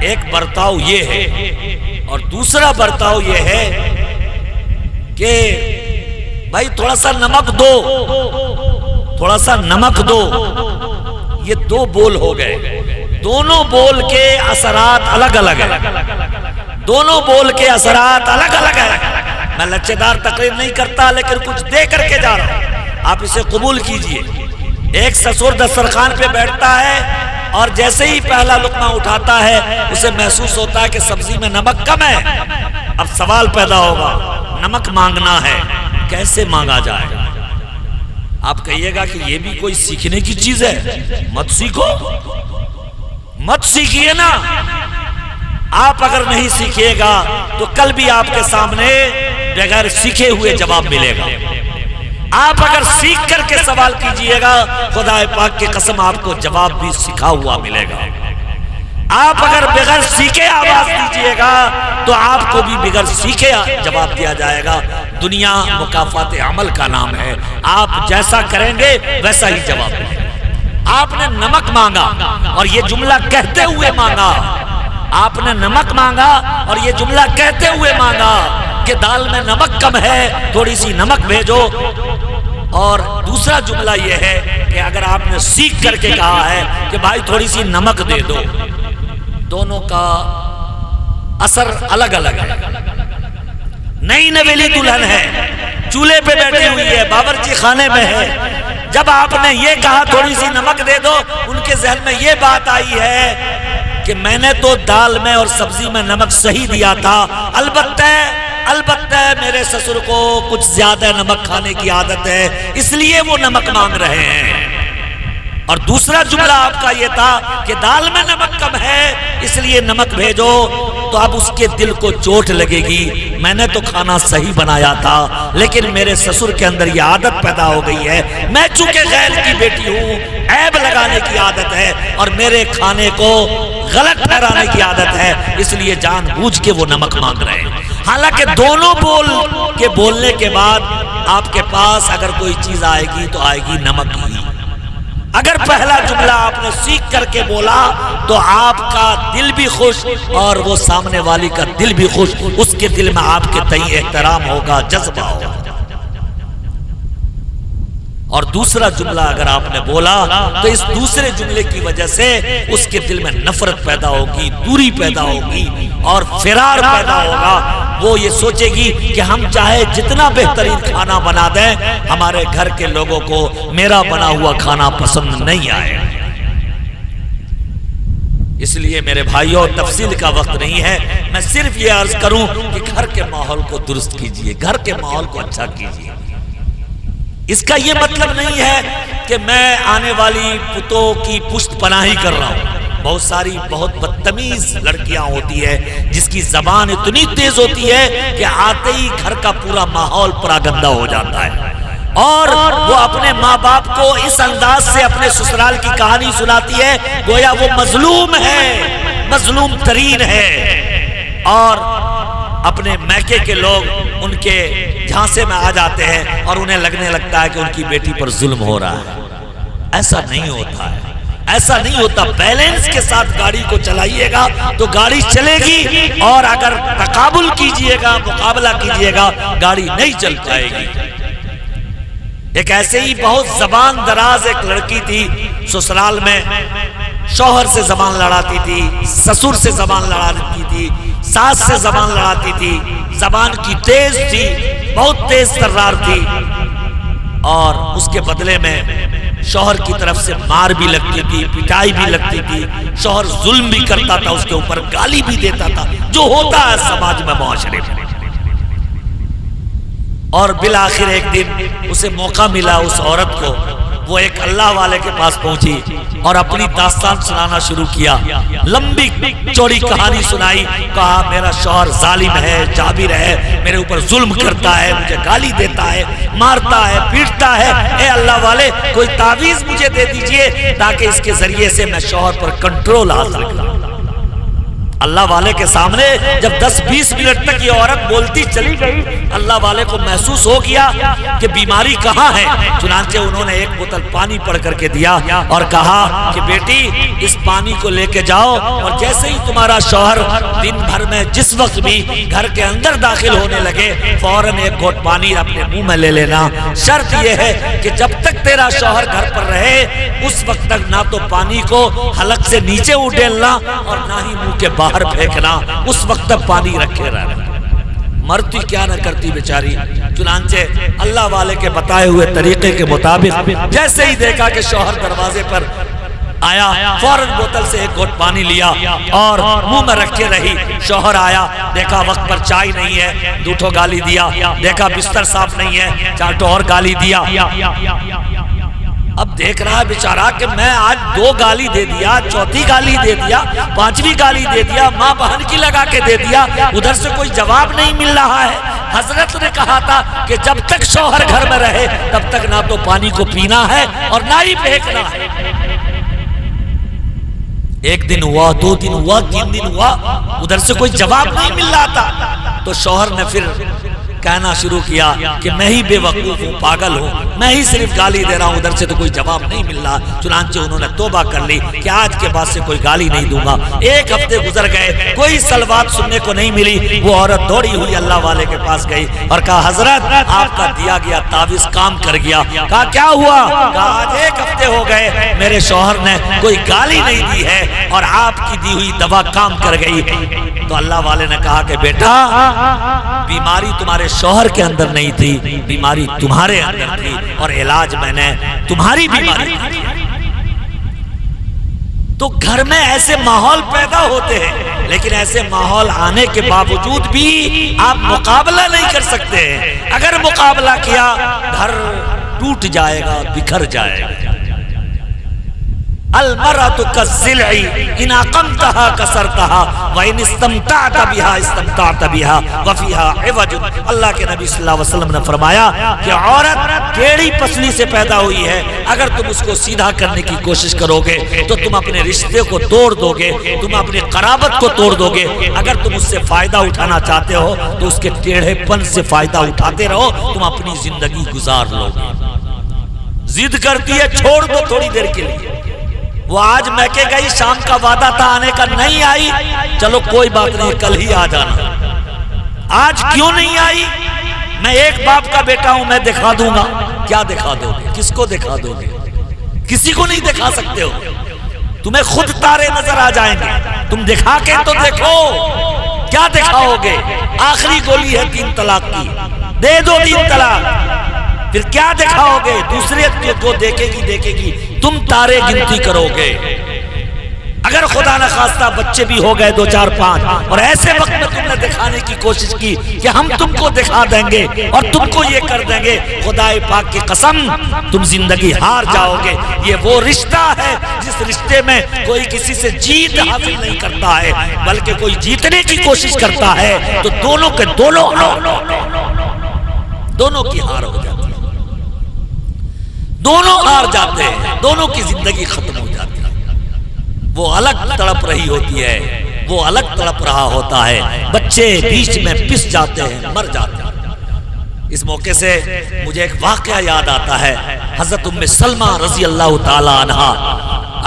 ایک برتاؤ یہ ہے. اور دوسرا برتاؤ یہ ہے کہ بھائی تھوڑا سا نمک دو، تھوڑا سا نمک دو. یہ دو بول ہو گئے. دونوں بول کے اثرات الگ الگ ہیں. دونوں بول کے اثرات الگ الگ ہیں. میں لچے دار تقریر نہیں کرتا لیکن کچھ دے کر کے جا رہا ہوں، آپ اسے قبول کیجئے. ایک سسر دسترخوان پہ بیٹھتا ہے اور جیسے ہی پہلا لقمہ اٹھاتا ہے اسے محسوس ہوتا ہے کہ سبزی میں نمک کم ہے. اب سوال پیدا ہوگا، نمک مانگنا ہے، کیسے مانگا جائے گا؟ آپ کہیے گا کہ یہ بھی کوئی سیکھنے کی چیز ہے. مت سیکھو، مت سیکھیے نا. آپ اگر نہیں سیکھیے گا تو کل بھی آپ کے سامنے بغیر سیکھے ہوئے جواب ملے گا. آپ اگر سیکھ کر کے سوال کیجئے گا خدا پاک کی قسم آپ کو جواب بھی سکھا ہوا ملے گا. آپ اگر بغیر سیکھے آواز دیجئے گا تو آپ کو بھی بغیر سیکھے جواب دیا جائے گا. دنیا مکافات عمل کا نام ہے. آپ جیسا کریں گے ویسا ہی جواب دیں گے. آپ نے نمک مانگا اور یہ جملہ کہتے ہوئے مانگا، آپ نے نمک مانگا اور یہ جملہ کہتے ہوئے مانگا کہ دال میں نمک کم ہے، تھوڑی سی نمک بھیجو. اور دوسرا جملہ یہ ہے کہ اگر آپ نے سیکھ کر کے کہا ہے کہ بھائی تھوڑی سی نمک دے دو. دونوں کا اثر الگ الگ ہے. نئی نویلی دلہن ہے، چولہے پہ بیٹھی ہوئی ہے، باورچی خانے میں ہے. جب آپ نے یہ کہا تھوڑی سی نمک دے دو، ان کے ذہن میں یہ بات آئی ہے کہ میں نے تو دال میں اور سبزی میں نمک صحیح دیا تھا، البتہ میرے سسر کو کچھ زیادہ نمک کھانے کی عادت ہے اس لیے وہ نمک مانگ رہے ہیں. اور دوسرا جملہ آپ کا یہ تھا کہ دال میں نمک کم ہے اس لیے نمک بھیجو. تو اب اس کے دل کو چوٹ لگے گی، میں نے تو کھانا صحیح بنایا تھا لیکن میرے سسر کے اندر یہ عادت پیدا ہو گئی ہے، میں چونکہ غیر کی بیٹی ہوں، عیب لگانے کی عادت ہے اور میرے کھانے کو غلط ٹھہرانے کی عادت ہے، اس لیے جان بوجھ کے وہ نمک مانگ رہے ہیں. حالانکہ دونوں بول کے بولنے کے بعد آپ کے پاس اگر کوئی چیز آئے گی تو آئے گی نمک ہی. اگر پہلا جملہ آپ نے سیکھ کر کے بولا تو آپ کا دل بھی خوش اور وہ سامنے والی کا دل بھی خوش، اس کے دل میں آپ کے تئیں احترام ہوگا، جذبہ ہوگا۔ اور دوسرا جملہ اگر آپ نے بولا تو اس دوسرے جملے کی وجہ سے اس کے دل میں نفرت پیدا ہوگی، دوری پیدا ہوگی اور فرار پیدا ہوگا۔ وہ یہ سوچے گی کہ ہم چاہے جتنا بہترین کھانا بنا دیں، ہمارے گھر کے لوگوں کو میرا بنا ہوا کھانا پسند نہیں آئے۔ اس لیے میرے بھائیوں، تفصیل کا وقت نہیں ہے، میں صرف یہ عرض کروں کہ گھر کے ماحول کو درست کیجئے، گھر کے ماحول کو اچھا کیجئے۔ اس کا یہ مطلب نہیں ہے کہ میں آنے والی پتوں کی پشت پناہی کر رہا ہوں۔ بہت ساری بہت بدتمیز لڑکیاں ہوتی ہے جس کی زبان اتنی تیز ہوتی ہے کہ آتے ہی گھر کا پورا ماحول پراگندہ ہو جاتا ہے، اور وہ اپنے ماں باپ کو اس انداز سے اپنے سسرال کی کہانی سناتی ہے گویا وہ مظلوم ہے، مظلوم ترین ہے، اور اپنے میکے کے لوگ ان کے جھانسے میں آ جاتے ہیں اور انہیں لگنے لگتا ہے کہ ان کی بیٹی پر ظلم ہو رہا ہے۔ ایسا نہیں ہوتا ہے، ایسا نہیں ہوتا۔ بیلنس کے ساتھ گاڑی کو چلائیے گا تو گاڑی چلے گی، اور اگر تقابل کیجئے گا، مقابلہ کیجئے گا، گاڑی نہیں چل پائے گی۔ ایک ایسے ہی بہت زبان دراز ایک لڑکی تھی، سسرال میں شوہر سے زبان لڑاتی تھی، سسر سے زبان لڑاتی تھی، ساس سے زبان لڑاتی تھی، زبان کی تیز تھی، بہت تیز ترار تھی، اور اس کے بدلے میں شوہر کی طرف سے مار بھی لگتی تھی، پٹائی بھی لگتی تھی، شوہر ظلم بھی کرتا تھا، اس کے اوپر گالی بھی دیتا تھا، جو ہوتا ہے سماج میں، معاشرے میں۔ اور بالآخر ایک دن اسے موقع ملا، اس عورت کو، وہ ایک اللہ والے کے پاس پہنچی اور اپنی داستان سنانا شروع کیا، لمبی چوڑی کہانی سنائی، کہا میرا شوہر ظالم ہے، جابر ہے، میرے اوپر ظلم کرتا ہے، مجھے گالی دیتا ہے، مارتا ہے، پیٹتا ہے، اے اللہ والے کوئی تعویذ مجھے دے دیجئے تاکہ اس کے ذریعے سے میں شوہر پر کنٹرول حاصل کروں۔ اللہ والے کے سامنے جب 10-20 منٹ تک یہ عورت بولتی چلی گئی، اللہ والے کو محسوس ہو گیا کہ بیماری کہاں ہے، چنانچہ انہوں نے ایک بوتل پانی پڑھ کر کے دیا اور کہا کہ بیٹی اس پانی کو لے کے جاؤ، اور جیسے ہی تمہارا شوہر دن بھر میں جس وقت بھی گھر کے اندر داخل ہونے لگے فوراً ایک گھونٹ پانی اپنے منہ میں لے لینا۔ شرط یہ ہے کہ جب تک تیرا شوہر گھر پر رہے اس وقت تک نہ تو پانی کو حلق سے نیچے اڈیلنا اور نہ ہی منہ کے باہر پھینکنا، اس وقت تک پانی رکھے رہنا۔ مرتی کیا نہ کرتی بیچاری، چنانچہ اللہ والے کے بتائے ہوئے طریقے کے مطابق جیسے ہی دیکھا کہ شوہر دروازے پر آیا، فوراً بوتل سے ایک گھونٹ پانی لیا اور منہ میں رکھے رہی۔ شوہر آیا، دیکھا وقت پر چائے نہیں ہے، دوٹھو گالی دیا، دیکھا بستر صاف نہیں ہے، چاٹو اور گالی دیا۔ اب دیکھ رہا ہے بیچارہ کہ میں آج 2 گالی دے دیا، چوتھی گالی دے دیا، 5ویں گالی دے دیا، ماں بہن کی لگا کے دے دیا، ادھر سے کوئی جواب نہیں مل رہا ہے۔ حضرت نے کہا تھا کہ جب تک شوہر گھر میں رہے تب تک نہ تو پانی کو پینا ہے اور نہ ہی پھینکنا ہے۔ ایک دن ہوا، 2 دن ہوا، 3 دن ہوا، ادھر سے کوئی جواب نہیں مل رہا تھا، تو شوہر نے پھر کہنا شروع کیا کہ میں ہی بے وقوف ہوں، پاگل ہوں، میں ہی صرف گالی دے رہا ہوں، ادھر سے تو کوئی جواب نہیں مل رہا۔ چنانچہ انہوں نے توبہ کر لی کہ آج کے بعد سے کوئی گالی نہیں دوں گا۔ 1 ہفتے گزر گئے، کوئی سلوات سننے کو نہیں ملی۔ وہ عورت دوڑی ہوئی اللہ والے کے پاس گئی اور کہا حضرت آپ کا دیا گیا تعویذ کام کر گیا۔ کہا کیا ہوا؟ کہا آج 1 ہفتے ہو گئے، میرے شوہر نے کوئی گالی نہیں دی ہے اور آپ کی دی ہوئی دوا کام کر گئی۔ تو اللہ والے نے کہا کہ بیٹا بیماری تمہارے شوہر کے اندر نہیں تھی، بیماری تمہارے اندر تھی، اور علاج میں نے تمہاری بیماری کی۔ تو گھر میں ایسے ماحول پیدا ہوتے ہیں، لیکن ایسے ماحول آنے کے باوجود بھی آپ مقابلہ نہیں کر سکتے ہیں۔ اگر مقابلہ کیا گھر ٹوٹ جائے گا، بکھر جائے گا۔ المرأة كالزلع إن أقمتها كسرتها وإن استمتعت بها استمتعت بها وفيها عوج۔ اللہ کے نبی صلی اللہ علیہ وسلم نے فرمایا کہ عورت ٹیڑھی پسلی سے پیدا ہوئی ہے، اگر تم اس کو سیدھا کرنے کی کوشش کرو گے تو تم اپنے رشتے کو توڑ دو گے، تم اپنی قرابت کو توڑ دو گے۔ اگر تم اس سے فائدہ اٹھانا چاہتے ہو تو اس کے ٹیڑھے پن سے فائدہ اٹھاتے رہو، تم اپنی زندگی گزار لو گے۔ ضد کرتی ہے چھوڑ دو تھوڑی دیر کے لیے. وہ آج میکے گئی، شام کا وعدہ تھا آنے کا، نہیں آئی، چلو کوئی بات نہیں کل ہی آ جانا. آج کیوں نہیں آئی؟ میں ایک باپ کا بیٹا ہوں، میں دکھا دوں گا. کیا دکھا دو گے؟ کس کو دکھا دو گے؟ کسی کو نہیں دکھا سکتے ہو. تمہیں خود تارے نظر آ جائیں گے. تم دکھا کے تو دیکھو، کیا دکھاؤ گے؟ آخری گولی ہے 3 طلاق کی، دے دو 3 طلاق. پھر کیا دکھاؤ گے؟ دوسرے کو دیکھے گی تم تارے گنتی کرو گے. اگر خدا نہ خواستہ بچے بھی ہو گئے 2 4 5 اور ایسے وقت میں تم نے دکھانے کی کوشش کی کہ ہم تم کو دکھا دیں گے اور تم کو یہ کر دیں گے، خدا پاک کی قسم تم زندگی ہار جاؤ گے. یہ وہ رشتہ ہے جس رشتے میں کوئی کسی سے جیت حاصل نہیں کرتا ہے بلکہ کوئی جیتنے کی کوشش کرتا ہے تو دونوں کے دونوں کی ہار ہو جاتی ہے. دونوں ہار جاتے ہیں، دونوں کی زندگی ختم ہو جاتی ہے. وہ الگ تڑپ رہی ہوتی ہے، وہ الگ تڑپ رہا ہوتا ہے، بچے بیچ میں پس جاتے ہیں، مر جاتے ہیں. اس موقع سے مجھے ایک واقعہ یاد آتا ہے. حضرت ام سلمہ رضی اللہ تعالی عنہا،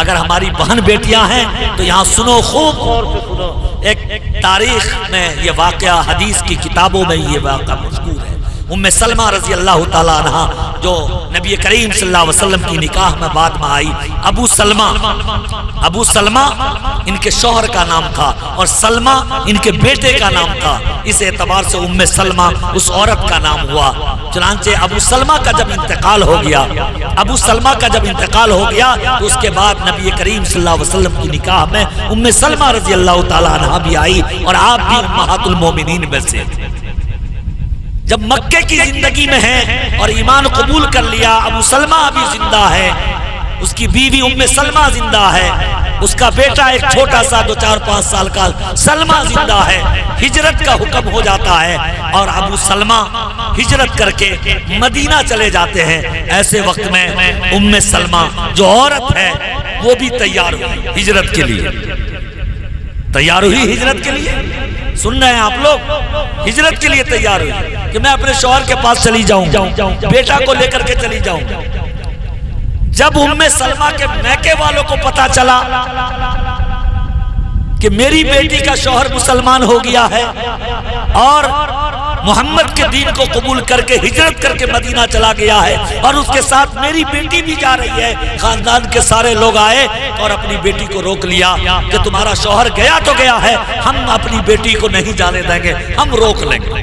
اگر ہماری بہن بیٹیاں ہیں تو یہاں سنو، خوب غور سے سنو. ایک تاریخ میں یہ واقعہ، حدیث کی کتابوں میں یہ واقعہ مذکور ہے. ام سلمہ رضی اللہ تعالی عنہ جو نبی کریم صلی اللہ علیہ وسلم کی نکاح میں بعد میں آئی. ابو سلمہ ان کے شوہر کا نام تھا اور سلمہ ان کے بیٹے کا نام تھا. اس اعتبار سے ام سلمہ اس عورت کا نام ہوا. چنانچہ ابو سلمہ کا جب انتقال ہو گیا تو اس کے بعد نبی کریم صلی اللہ علیہ وسلم کی نکاح میں ام سلمہ رضی اللہ تعالی عنہ بھی آئی اور آپ بھی امہات المومنین میں سے. جب مکے کی زندگی میں ہیں اور ایمان قبول کر لیا، ابو سلمہ ابھی زندہ ہے، اس کی بیوی ام سلمہ زندہ ہے، اس کا بیٹا ایک چھوٹا سا 2 4 5 سال کا سلمہ زندہ ہے. ہجرت کا حکم ہو جاتا ہے اور ابو سلمہ ہجرت کر کے مدینہ چلے جاتے ہیں. ایسے وقت میں ام سلمہ جو عورت ہے وہ بھی تیار ہوئی ہجرت کے لیے. ہجرت کے لیے سن رہے ہیں آپ لوگ؟ ہجرت کے لیے تیار ہوئی کہ میں اپنے شوہر کے پاس چلی جاؤں، بیٹا کو لے کر کے چلی جاؤں. جب ام سلمہ کے میکے والوں کو پتا چلا کہ میری بیٹی کا شوہر مسلمان ہو گیا ہے اور محمد کے دین کو قبول کر کے ہجرت کر کے مدینہ چلا گیا ہے اور اس کے ساتھ میری بیٹی بھی جا رہی ہے، خاندان کے سارے لوگ آئے اور اپنی بیٹی کو روک لیا کہ تمہارا شوہر گیا تو گیا ہے، ہم اپنی بیٹی کو نہیں جانے دیں گے، ہم روک لیں گے.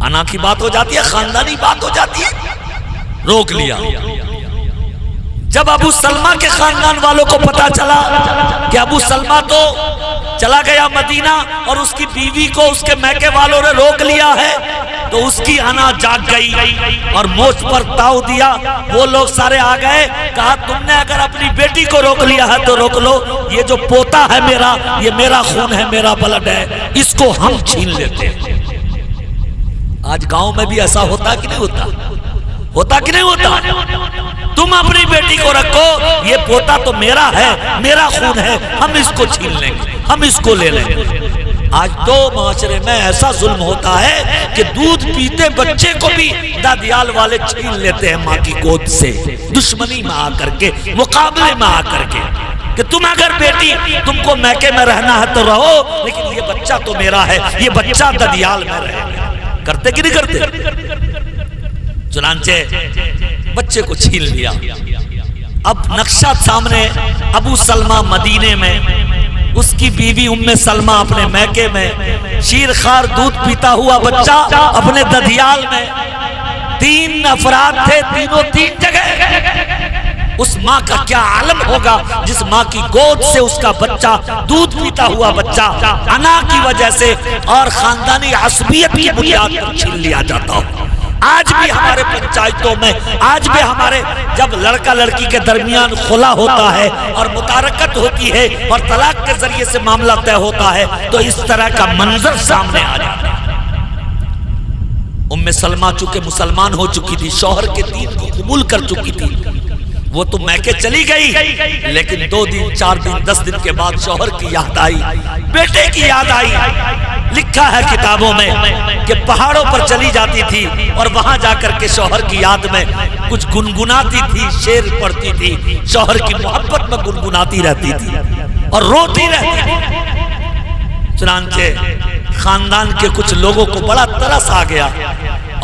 انا کی بات ہو جاتی ہے، خاندانی بات ہو جاتی ہے، روک لیا. جب ابو سلمہ کے خاندان والوں کو پتا چلا کہ ابو سلمہ تو چلا گیا مدینہ اور اس کی بیوی کو اس کے میکے والوں نے روک لیا ہے تو اس کی انا جاگ گئی اور موچ پر تاؤ دیا. وہ لوگ سارے آ گئے، کہا تم نے اگر اپنی بیٹی کو روک لیا ہے تو روک لو، یہ جو پوتا ہے میرا، یہ میرا خون ہے، میرا بلڈ ہے، اس کو ہم چھین لیتے ہیں. آج گاؤں میں بھی ایسا ہوتا کہ نہیں ہوتا کہ نہیں ہوتا؟ تم اپنی بیٹی کو رکھو، یہ پوتا تو میرا ہے، میرا خون ہے، ہم اس کو چھین لیں گے، ہم اس کو لے لیں گے. آج تو معاشرے میں ایسا ظلم ہوتا ہے کہ دودھ پیتے بچے کو بھی دادیال والے چھین لیتے ہیں ماں کی گود سے، دشمنی میں آ کر کے، مقابلے میں آ کر کے کہ تم اگر بیٹی تم کو میکے میں رہنا ہے تو رہو، لیکن یہ بچہ تو میرا ہے، یہ بچہ دادیال میں رہے گا. کرتے کہ نہیں کرتے؟ چنانچہ بچے کو چھین لیا. اب نقشہ سامنے، ابو سلمہ مدینے میں، اس کی بیوی ام سلمہ اپنے میکے میں، شیرخوار دودھ پیتا ہوا بچہ اپنے ددیال میں. 3 افراد تھے، تینوں 3 جگہ. اس ماں کا کیا عالم ہوگا جس ماں کی گود سے اس کا بچہ، دودھ پیتا ہوا بچہ، انا کی وجہ سے اور خاندانی عصبیت کی بنیاد پر چھین لیا جاتا ہو. آج بھی ہمارے پنچایتوں میں، آج بھی ہمارے جب لڑکا لڑکی کے درمیان خلا ہوتا ہے اور متارکت ہوتی ہے اور طلاق کے ذریعے سے معاملہ طے ہوتا ہے تو اس طرح کا منظر سامنے آ جاتا ہے. ام سلمہ چونکہ مسلمان ہو چکی تھی، شوہر کے دین کو قبول کر چکی تھی، وہ تو میکے چلی گئی، لیکن 2 دن 4 دن 10 دن کے بعد شوہر کی یاد آئی، بیٹے کی یاد آئی۔ لکھا ہے کتابوں میں کہ پہاڑوں پر چلی جاتی تھی اور وہاں جا کر کے شوہر کی یاد میں کچھ گنگناتی تھی، شعر پڑھتی تھی، شوہر کی محبت میں گنگناتی رہتی تھی اور روتی رہتی تھی۔ چنانچہ خاندان کے کچھ لوگوں کو بڑا ترس آ گیا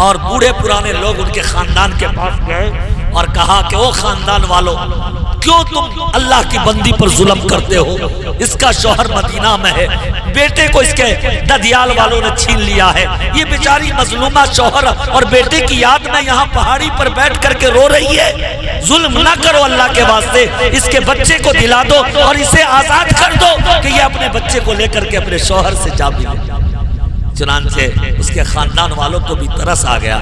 اور بوڑھے پرانے لوگ ان کے خاندان کے پاس گئے اور کہا کہ او خاندان والو، کیوں تم اللہ کی بندی پر ظلم کرتے ہو؟ اس کا شوہر مدینہ میں ہے، بیٹے کو اس کے ددیال والوں نے چھین لیا ہے، یہ بیچاری مظلومہ شوہر اور بیٹے کی یاد میں یہاں پہاڑی پر بیٹھ کر کے رو رہی ہے۔ ظلم نہ کرو اللہ کے واسطے، اس کے بچے کو دلا دو اور اسے آزاد کر دو کہ یہ اپنے بچے کو لے کر کے اپنے شوہر سے جا ملے۔ چنانچہ اس کے خاندان والوں کو بھی ترس آ گیا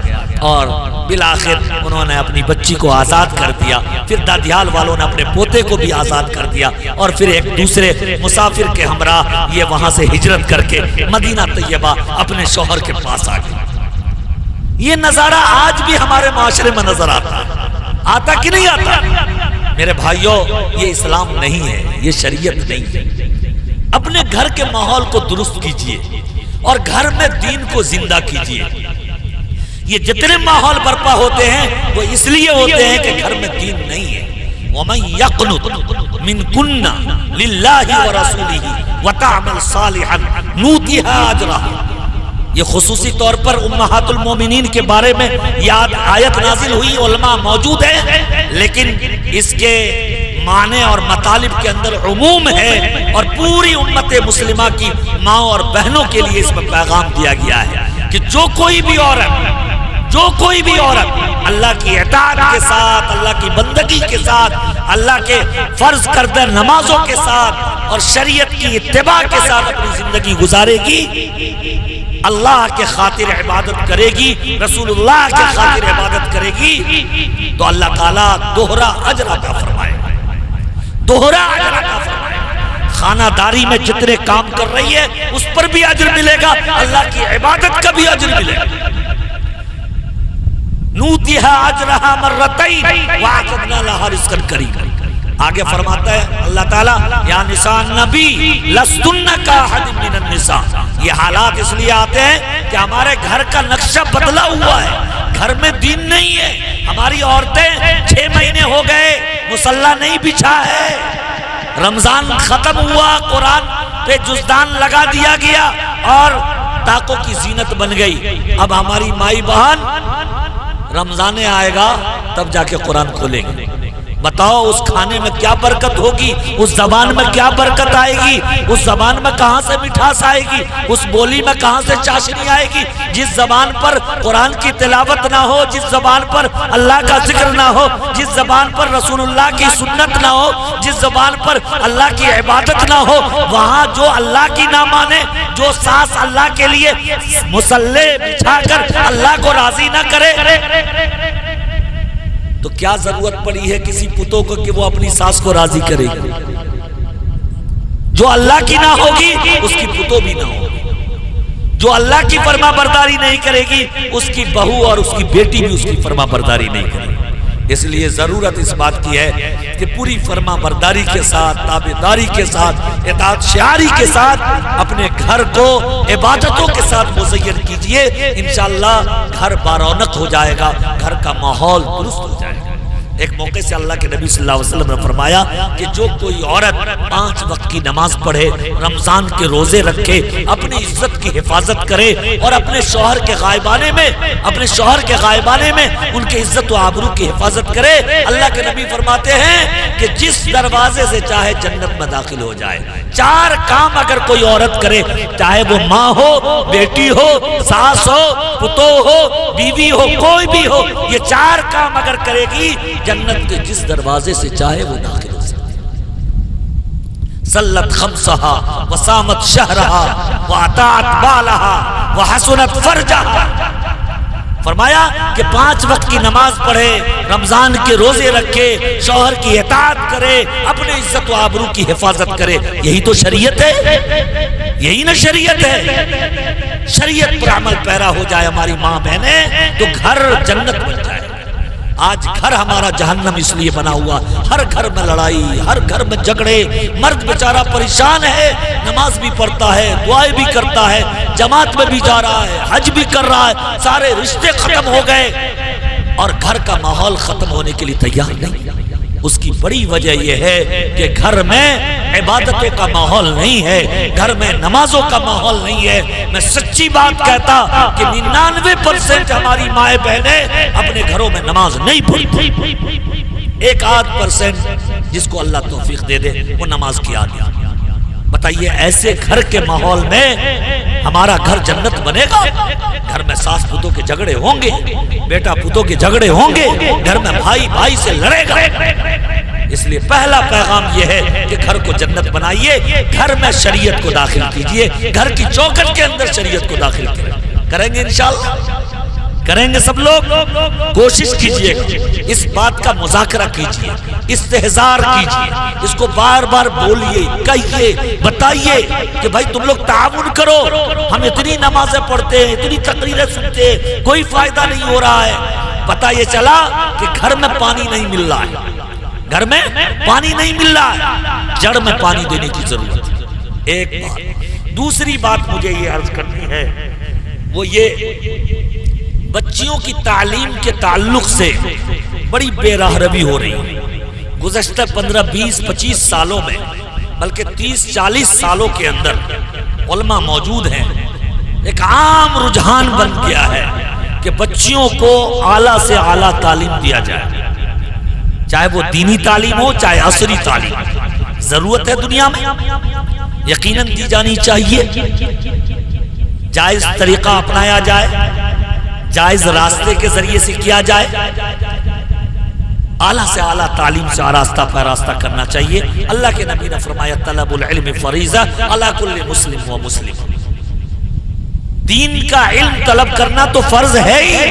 اور بالآخر انہوں نے اپنی بچی کو آزاد کر دیا، پھر دادیال والوں نے اپنے پوتے کو بھی آزاد کر دیا اور پھر ایک دوسرے مسافر کے ہمراہ یہ وہاں سے ہجرت کر کے مدینہ طیبہ اپنے شوہر کے پاس آ گئے۔ یہ نظارہ آج بھی ہمارے معاشرے میں نظر آتا ہے، آتا کہ نہیں آتا؟ میرے بھائیوں، یہ اسلام نہیں ہے، یہ شریعت نہیں ہے۔ اپنے گھر کے ماحول کو درست کیجئے اور گھر میں دین کو زندہ کیجئے۔ یہ جتنے ماحول برپا ہوتے ہیں وہ اس لیے ہوتے ہیں کہ گھر میں دین نہیں ہے۔ وَمَن يَقْنُتْ مِنْكُنَّ لِلَّهِ وَرَسُولِهِ وَتَعْمَلْ صَالِحًا نُؤْتِهَا أَجْرَهَا۔ یہ خصوصی طور پر امہات المومنین کے بارے میں یاد آیت نازل ہوئی، علماء موجود ہیں، لیکن اس کے معنی اور مطالب کے اندر عموم ہے اور پوری امت مسلمہ کی ماں اور بہنوں کے لیے اس میں پیغام دیا گیا ہے کہ جو کوئی بھی عورت اللہ کی اطاعت کے ساتھ، اللہ کی بندگی کے ساتھ، اللہ کے فرض کردہ نمازوں کے ساتھ اور شریعت کی اتباع کے ساتھ اپنی زندگی گزارے گی، اللہ کے خاطر عبادت کرے گی، رسول اللہ کے خاطر عبادت کرے گی، تو اللہ تعالیٰ دوہرا اجر عطا فرمائے گا، دوہرا اجر عطا فرمائے گا۔ خانہ داری میں جتنے کام کر رہی ہے اس پر بھی اجر ملے گا، اللہ کی عبادت کا بھی اجر ملے گا۔ نوتیہا اجرہا مرتین وعدنا لہا رزقا کریما۔ آگے فرماتا ہے اللہ تعالیٰ، یا نساء النبی لستن کاحد من النساء۔ یہ حالات اس لیے آتے ہیں کہ ہمارے گھر کا نقشہ بدلا ہوا ہے، گھر میں دین نہیں ہے، ہماری عورتیں 6 مہینے ہو گئے مصلی نہیں بچھا ہے، رمضان ختم ہوا قرآن پہ جزدان لگا دیا گیا اور طاقوں کی زینت بن گئی۔ اب ہماری مائی بہن رمضان آئے گا تب جا کے قرآن کھولیں گے۔ بتاؤ اس کھانے میں کیا برکت ہوگی، اس زبان میں کیا برکت آئے گی، اس زبان میں کہاں سے مٹھاس آئے گی، اس بولی میں کہاں سے چاشنی آئے گی؟ جس زبان پر قرآن کی تلاوت نہ ہو، جس زبان پر اللہ کا ذکر نہ ہو، جس زبان پر رسول اللہ کی سنت نہ ہو، جس زبان پر اللہ کی عبادت نہ ہو، وہاں جو اللہ کی نہ مانے، جو ساس اللہ کے لیے مصلی بچھا کر اللہ کو راضی نہ کرے، تو کیا ضرورت پڑی ہے کسی پتوں کو کہ وہ اپنی ساس کو راضی کرے گی؟ جو اللہ کی نہ ہوگی اس کی پتوں بھی نہ ہوگی، جو اللہ کی فرما برداری نہیں کرے گی اس کی بہو اور اس کی بیٹی بھی اس کی فرما برداری نہیں کرے گی۔ اس لیے ضرورت اس بات کی ہے کہ پوری فرما برداری کے ساتھ، تابعداری کے ساتھ، اطاعت شعاری کے ساتھ اپنے گھر کو عبادتوں کے ساتھ مزین کیجئے، انشاءاللہ گھر بارونق ہو جائے گا، گھر کا ماحول درست ہو جائے گا۔ ایک موقع سے اللہ کے نبی صلی اللہ علیہ وسلم نے فرمایا کہ جو کوئی عورت 5 وقت کی نماز پڑھے، رمضان کے روزے رکھے، اپنی عزت کی حفاظت کرے اور اپنے شوہر کے غائبانے میں ان کے عزت و آبرو کی حفاظت کرے، اللہ کے نبی فرماتے ہیں کہ جس دروازے سے چاہے جنت میں داخل ہو جائے۔ 4 کام اگر کوئی عورت کرے، چاہے وہ ماں ہو، بیٹی ہو، ساس ہو، پتو ہو، بیوی ہو، کوئی بھی ہو، یہ 4 کام اگر کرے گی جنت کے جس دروازے سے چاہے وہ داخل ہو سکتے۔ صلت خمسہا وصامت شہرہا واطاعت بالہا وحسنت فرجہا۔ فرمایا کہ 5 وقت کی نماز پڑھے، رمضان کے روزے رکھے، شوہر کی اطاعت کرے، اپنے عزت و آبرو کی حفاظت کرے، یہی تو شریعت ہے، یہی نا شریعت ہے۔ شریعت پر عمل پیرا ہو جائے ہماری ماں بہنیں تو گھر جنت بن جائے، آج گھر ہمارا جہنم اس لیے بنا ہوا، ہر گھر میں لڑائی، ہر گھر میں جھگڑے، مرد بیچارہ پریشان ہے، نماز بھی پڑھتا ہے، دعائیں بھی کرتا ہے، جماعت میں بھی جا رہا ہے، حج بھی کر رہا ہے، سارے رشتے ختم ہو گئے اور گھر کا ماحول ختم ہونے کے لیے تیار نہیں۔ اس کی بڑی وجہ یہ ہے کہ گھر میں عبادتوں کا ماحول نہیں ہے، گھر میں نمازوں کا ماحول نہیں ہے۔ میں سچی بات کہتا کہ 99% ہماری مائیں بہنیں اپنے گھروں میں نماز نہیں پڑھتی، 1-8% جس کو اللہ توفیق دے دے وہ نماز کی عادی۔ بتائیے ایسے گھر کے ماحول میں ہمارا گھر جنت بنے گا؟ گھر میں ساس پتوں کے جھگڑے ہوں گے، بیٹا پتوں کے جھگڑے ہوں گے، گھر میں بھائی بھائی سے لڑے گا۔ اس لیے پہلا پیغام یہ ہے کہ گھر کو جنت بنائیے، گھر میں شریعت کو داخل کیجئے، گھر کی چوکھٹ کے اندر شریعت کو داخل کریں گے انشاءاللہ، کریں گے سب لوگ۔ کوشش کیجئے گا، اس بات کا مذاکرہ کیجئے، استحضار کیجئے، اس کو بار بار بولیے، کہیے، بتائیے کہ بھائی تم لوگ تعاون کرو، ہم اتنی نمازیں پڑھتے ہیں، اتنی تقریریں سنتے ہیں، کوئی فائدہ نہیں ہو رہا ہے۔ پتہ یہ چلا کہ گھر میں پانی نہیں مل رہا ہے، گھر میں پانی نہیں مل رہا ہے، جڑ میں پانی دینے کی ضرورت ہے۔ ایک بات۔ دوسری بات مجھے یہ عرض کرنی ہے، وہ یہ بچیوں کی تعلیم کے تعلق سے بڑی بے راہروی ہو رہی ہے۔ گزشتہ 15 20 25 سالوں میں بلکہ 30 40 سالوں کے اندر علماء موجود ہیں، ایک عام رجحان بن گیا ہے کہ بچیوں کو اعلیٰ سے اعلیٰ تعلیم دیا جائے، چاہے وہ دینی تعلیم ہو چاہے عصری تعلیم، ضرورت ہے دنیا میں، یقیناً دی جانی چاہیے، جائز طریقہ اپنایا جائے، جائز راستے کے ذریعے سے کیا جائے، اعلیٰ سے اعلیٰ تعلیم سے آراستہ پیراستہ کرنا چاہیے۔ اللہ کے نبی نے فرمایا طلب العلم فریضہ علی کل مسلم و مسلم، دین کا علم طلب کرنا تو فرض ہے ہی،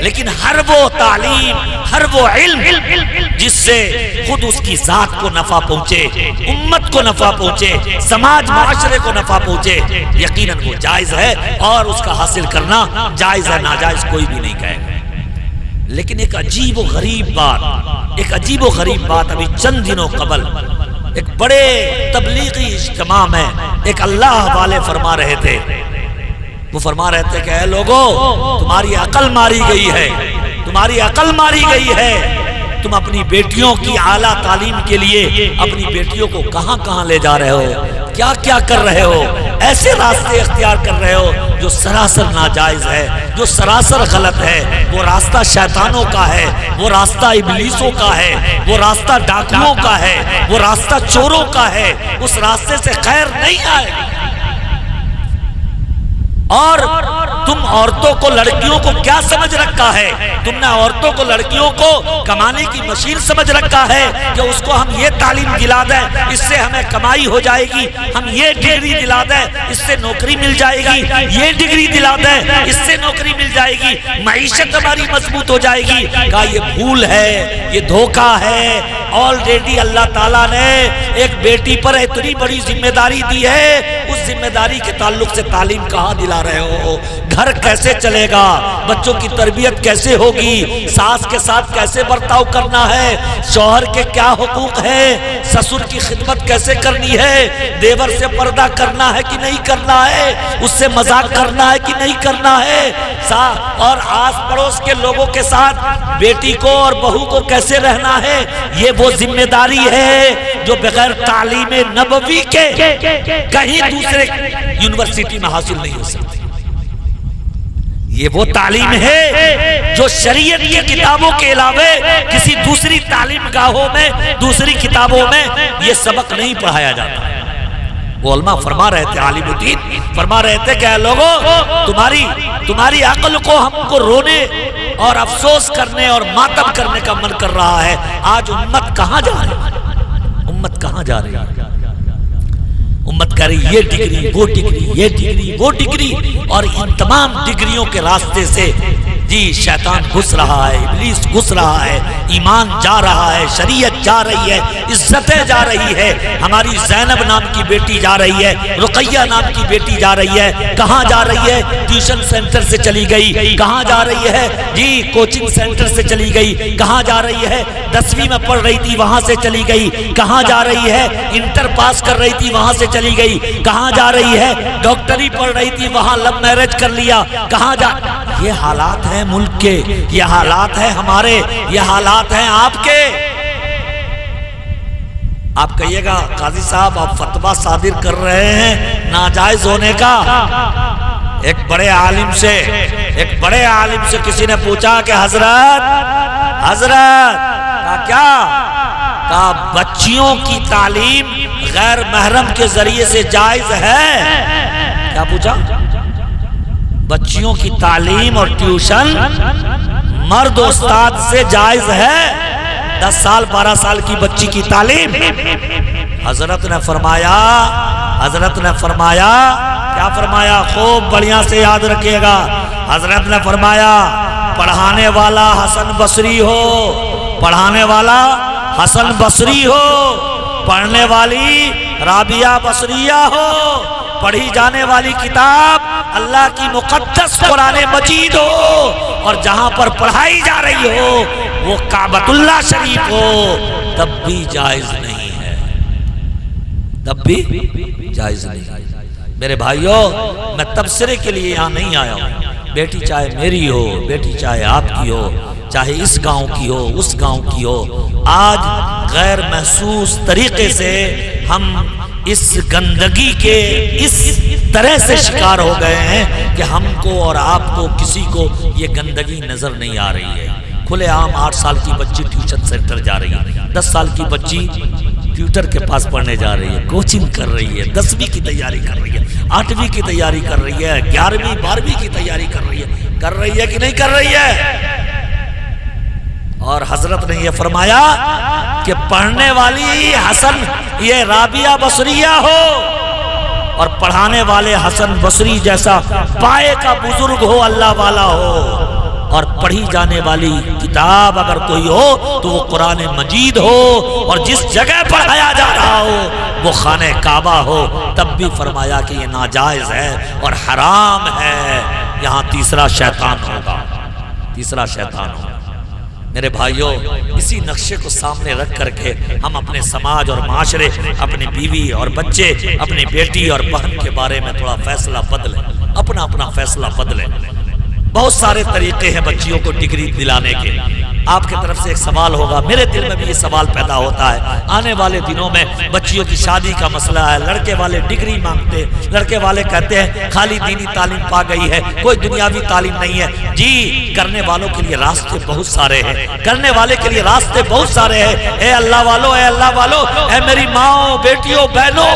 لیکن ہر وہ تعلیم، ہر وہ علم جس سے خود اس کی ذات کو نفع پہنچے، امت کو نفع پہنچے، سماج معاشرے کو نفع پہنچے، یقیناً وہ جائز ہے اور اس کا حاصل کرنا جائز ہے، ناجائز کوئی بھی نہیں کہے گا۔ لیکن ایک عجیب و غریب بات ابھی چند دنوں قبل ایک بڑے تبلیغی اجتماع میں ایک اللہ والے فرما رہے تھے، وہ فرما رہے تھے کہ اے لوگو، تمہاری عقل ماری گئی ہے، تمہاری عقل ماری گئی ہے، تم اپنی بیٹیوں کی اعلیٰ تعلیم کے لیے اپنی بیٹیوں کو کہاں کہاں لے جا رہے ہو، کیا کیا کر رہے ہو، ایسے راستے اختیار کر رہے ہو جو سراسر ناجائز ہے، جو سراسر غلط ہے، وہ راستہ شیطانوں کا ہے، وہ راستہ ابلیسوں کا ہے، وہ راستہ ڈاکوؤں کا ہے، وہ راستہ چوروں کا ہے، اس راستے سے خیر نہیں آئے گی۔ اور تم عورتوں کو، لڑکیوں کو کیا سمجھ رکھا ہے؟ تم نے عورتوں کو، لڑکیوں کو کمانے کی مشین سمجھ رکھا ہے کہ اس کو ہم یہ تعلیم دلا دیں اس سے ہمیں کمائی ہو جائے گی، ہم یہ ڈگری دلا دیں اس سے نوکری مل جائے گی، یہ ڈگری دلا دیں اس سے نوکری مل جائے گی، معیشت ہماری مضبوط ہو جائے گی۔ کہا یہ بھول ہے، یہ دھوکہ ہے۔ آلریڈی اللہ تعالیٰ نے ایک بیٹی پر اتنی بڑی ذمہ داری دی ہے، اس ذمہ داری کے تعلق سے تعلیم کہاں دلا رہے ہو؟ گھر کیسے چلے گا؟ بچوں کی تربیت کیسے ہوگی؟ ساس کے ساتھ کیسے برتاؤ کرنا ہے؟ شوہر کے کیا حقوق ہیں؟ سسر کی خدمت کیسے کرنی ہے؟ دیور سے پردہ کرنا ہے کہ نہیں کرنا ہے؟ اس سے مذاق کرنا ہے کہ نہیں کرنا ہے؟ اور آس پڑوس کے لوگوں کے ساتھ بیٹی کو اور بہو کو کیسے رہنا ہے؟ یہ وہ ذمہ داری ہے جو بغیر تعلیم نبوی کے کہیں دوسرے یونیورسٹی میں حاصل نہیں ہو سکتی۔ یہ وہ تعلیم ہے جو شریعت کی کتابوں کے علاوہ کسی دوسری تعلیم گاہوں میں، دوسری کتابوں میں یہ سبق نہیں پڑھایا جاتا۔ وہ علماء فرما رہے تھے، عالم دین فرما رہے تھے کہ اے لوگوں، تمہاری عقل کو ہم کو رونے اور افسوس کرنے اور ماتم کرنے کا من کر رہا ہے۔ آج امت کہاں جا رہی ہے؟ امت کہاں جا رہی ہے؟ امت کہہ رہی یہ ڈگری، وہ ڈگری، یہ ڈگری، وہ ڈگری، اور ان تمام ڈگریوں کے راستے سے جی شیطان گھس رہا ہے، ابلیس گھس رہا ہے، ایمان جا رہا ہے، شریعت جا رہی ہے، عزتیں جا رہی ہے، ہماری زینب نام کی بیٹی جا رہی ہے، رقیہ نام کی بیٹی جا رہی ہے، کہاں جا رہی ہے؟ ٹیوشن سینٹر سے چلی گئی، کہاں جا رہی ہے؟ جی کوچنگ سینٹر سے چلی گئی، کہاں جا رہی ہے؟ 10ویں میں پڑھ رہی تھی وہاں سے چلی گئی، کہاں جا رہی ہے؟ انٹر پاس کر رہی تھی وہاں سے چلی گئی، کہاں جا رہی ہے؟ ڈاکٹری پڑھ رہی تھی وہاں لو میرج کر لیا، کہاں جا؟ یہ حالات ہیں ملک کے، یہ حالات ہیں ہمارے، یہ حالات ہیں آپ کے۔ آپ کہیے گا قاضی صاحب آپ فتویٰ صادر کر رہے ہیں ناجائز ہونے کا۔ ایک بڑے عالم سے کسی نے پوچھا کہ حضرت کہا بچیوں کی تعلیم غیر محرم کے ذریعے سے جائز ہے؟ کیا پوچھا؟ بچیوں کی تعلیم اور ٹیوشن مرد استاد سے جائز ہے؟ 10 سال 12 سال کی بچی کی تعلیم؟ حضرت نے فرمایا کیا فرمایا؟ خوب بڑھیا سے یاد رکھیے گا۔ حضرت نے فرمایا پڑھانے والا حسن بصری ہو، پڑھانے والا حسن بصری ہو، پڑھنے والی رابعہ بصریہ ہو، پڑھی جانے والی کتاب اللہ کی مقدس قرآن مجید ہو، اور جہاں پر پڑھائی جا رہی ہو وہ کعبۃ اللہ شریف ہو، تب بھی جائز نہیں ہے، تب بھی جائز نہیں ہے۔ میرے بھائیوں میں تبصرے کے لیے یہاں نہیں آیا ہوں، بیٹی چاہے میری ہو، بیٹی چاہے آپ کی ہو، چاہے اس گاؤں کی ہو اس گاؤں کی ہو، آج غیر محسوس طریقے سے ہم اس گندگی کے اس طرح سے شکار ہو گئے ہیں کہ ہم کو اور آپ کو کسی کو یہ گندگی نظر نہیں آ رہی ہے۔ کھلے عام 8 سال کی بچی ٹیوشن سینٹر جا رہی ہے، 10 سال کی بچی ٹیوٹر کے پاس پڑھنے جا رہی ہے، کوچنگ کر رہی ہے، 10ویں کی تیاری کر رہی ہے، 8ویں کی تیاری کر رہی ہے، 11ویں 12ویں کی تیاری کر رہی ہے کہ نہیں کر رہی ہے؟ اور حضرت نے یہ فرمایا کہ پڑھنے والی حسن یہ رابعہ بصریہ ہو اور پڑھانے والے حسن بصری جیسا پائے کا بزرگ ہو، اللہ والا ہو، اور پڑھی جانے والی کتاب اگر کوئی ہو تو وہ قرآن مجید ہو، اور جس جگہ پڑھایا جا رہا ہو وہ خانہ کعبہ ہو، تب بھی فرمایا کہ یہ ناجائز ہے اور حرام ہے۔ یہاں تیسرا شیطان ہوگا، تیسرا شیطان ہوگا۔ میرے بھائیوں اسی نقشے کو سامنے رکھ کر کے ہم اپنے سماج اور معاشرے، اپنی بیوی اور بچے، اپنی بیٹی اور بہن کے بارے میں تھوڑا فیصلہ بدلیں، اپنا فیصلہ بدلیں۔ بہت سارے طریقے ہیں بچیوں کو ڈگری دلانے کے۔ آپ کی طرف سے ایک سوال ہوگا، میرے دل میں بھی یہ سوال پیدا ہوتا ہے، آنے والے دنوں میں بچیوں کی شادی کا مسئلہ ہے، لڑکے والے ڈگری مانگتے، لڑکے والے کہتے ہیں خالی دینی تعلیم پا گئی ہے، کوئی دنیاوی تعلیم نہیں ہے۔ جی کرنے والوں کے لیے راستے بہت سارے ہیں، کرنے والے کے لیے راستے بہت سارے ہیں۔ اے اللہ والو، اے اللہ والو، اے میری ماں، بیٹیوں، بہنوں،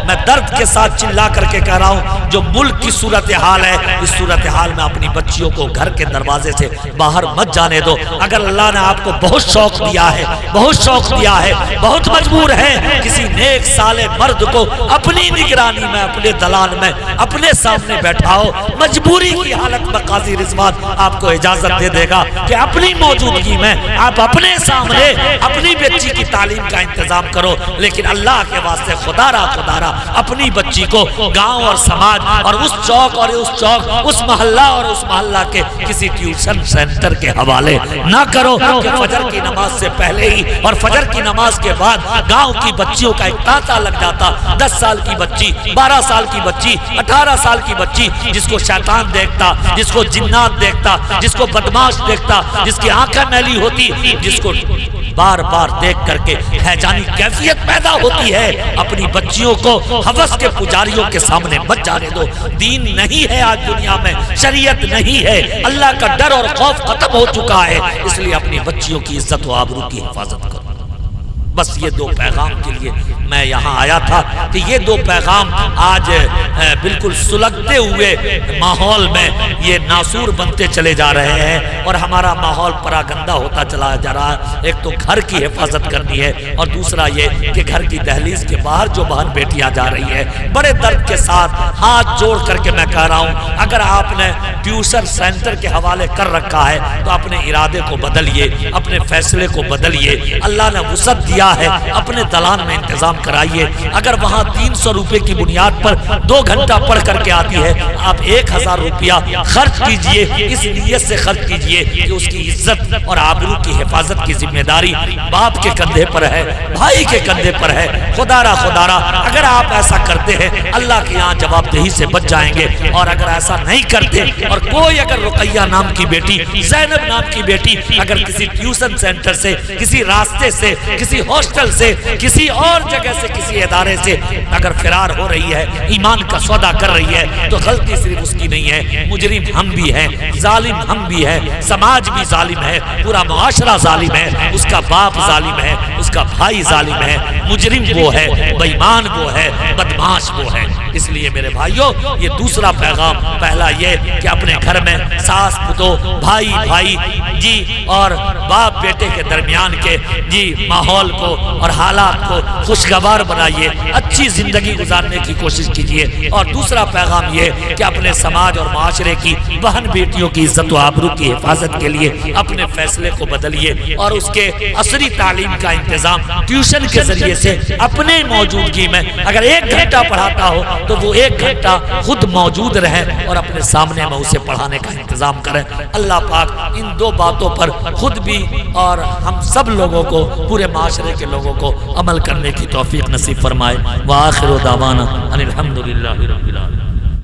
میں درد کے ساتھ چلا کر کے کہہ رہا ہوں جو ملک کی صورتحال ہے، اس صورتحال میں اپنی بچیوں کو گھر کے دروازے سے باہر مت جانے دو۔ اگر اللہ نے آپ کو بہت شوق دیا ہے، بہت شوق دیا ہے، بہت مجبور ہے، کسی نیک صالح مرد کو اپنی نگرانی میں، اپنے دلال میں اپنے سامنے بیٹھاؤ، مجبوری کی حالت میں قاضی رضوان آپ کو اجازت دے دے گا کہ اپنی موجودگی میں آپ اپنے سامنے اپنی بچی کی تعلیم کا انتظام کرو، لیکن اللہ کے واسطے خدا را اپنی بچی کو گاؤں اور سماج اور اس چوک اور اس چوک، اس محلہ اور اس محلہ کے کسی ٹیوشن سینٹر کے حوالے نہ کرو کہ فجر کی نماز سے پہلے ہی اور فجر کی نماز کے بعد گاؤں کی بچیوں کا ایک تانتا لگ جاتا۔ 10 سال کی بچی، 12 سال کی بچی، 18 سال کی بچی، جس کو شیطان دیکھتا، جس کو جنات دیکھتا، جس کو بدماش دیکھتا، جس کی آنکھیں میلی ہوتی، جس کو بار بار دیکھ کر کے ہیجانی کیفیت پیدا ہوتی ہے، اپنی بچیوں کو ہوس کے پجاریوں کے سامنے مت جانے دو۔ دین نہیں ہے آج دنیا میں، شریعت نہیں ہے، اللہ کا ڈر اور خوف ختم ہو چکا ہے، اس لیے اپنی بچیوں کی عزت و آبرو کی حفاظت کرو۔ بس یہ دو پیغام کے لیے میں یہاں آیا تھا کہ یہ دو پیغام آج بالکل سلگتے ہوئے ماحول میں یہ ناسور بنتے چلے جا رہے ہیں اور ہمارا ماحول پراگندہ ہوتا چلا جا رہا ہے۔ ایک تو گھر کی حفاظت کرنی ہے اور دوسرا یہ کہ گھر کی دہلیز کے باہر جو بہن بیٹیاں جا رہی ہے، بڑے درد کے ساتھ ہاتھ جوڑ کر کے میں کہہ رہا ہوں، اگر آپ نے ٹیوشن سینٹر کے حوالے کر رکھا ہے تو اپنے ارادے کو بدلیے، اپنے فیصلے کو بدلیے۔ اللہ نے وسعت دیا ہے، اپنے دلان میں انتظام کرائیے۔ اگر وہاں 300 روپے کی بنیاد پر 2 گھنٹہ پڑھ کر کے آتی ہے، آپ 1000 روپیہ خرچ کیجئے، اس نیت سے خرچ کیجئے کہ اس کی عزت اور آبرو کی حفاظت کی ذمہ داری باپ کے کندھے پر ہے، بھائی کے کندھے پر ہے۔ خدا را اگر آپ ایسا کرتے ہیں اللہ کے یہاں جواب دہی سے بچ جائیں گے، اور اگر ایسا نہیں کرتے اور کوئی اگر رقیہ نام کی بیٹی، زینب نام کی بیٹی اگر کسی ٹیوشن سینٹر سے، کسی راستے سے، کسی ہاسٹل سے، کسی اور جگہ سے، کسی ادارے سے اگر فرار ہو رہی ہے، ایمان کا سودا کر رہی ہے، تو غلطی صرف اس کی نہیں ہے، مجرم ہم بھی ہیں، ظالم ہم بھی ہیں، سماج بھی ظالم ہے، پورا معاشرہ ظالم ہے، اس کا باپ ظالم ہے، اس کا بھائی ظالم ہے، مجرم وہ ہے، بے ایمان وہ ہے، بدمعاش وہ ہے۔ اس لیے میرے بھائیوں، یہ دوسرا پیغام، پہلا یہ کہ اپنے گھر میں ساس پتو، بھائی بھائی جی اور باپ بیٹے کے درمیان کے جی ماحول کو اور حالات کو خوشگوار بنائیے، اچھی زندگی گزارنے کی کوشش کیجیے۔ اور دوسرا پیغام یہ کہ اپنے سماج اور معاشرے کی بہن بیٹیوں کی عزت و آبرو کی حفاظت کے لیے اپنے فیصلے کو بدلیے، اور اس کے عصری تعلیم کا انتظام ٹیوشن کے ذریعے سے اپنے موجودگی میں اگر 1 گھنٹہ پڑھاتا ہو تو وہ 1 گھنٹہ خود موجود رہے اور اپنے سامنے میں اسے پڑھانے کا انتظام کریں۔ اللہ پاک ان 2 باتوں پر خود بھی اور ہم سب لوگوں کو، پورے معاشرے کے لوگوں کو عمل کرنے کی توفیق نصیب فرمائے۔ وآخر دعوانا ان الحمدللہ رب العالمین۔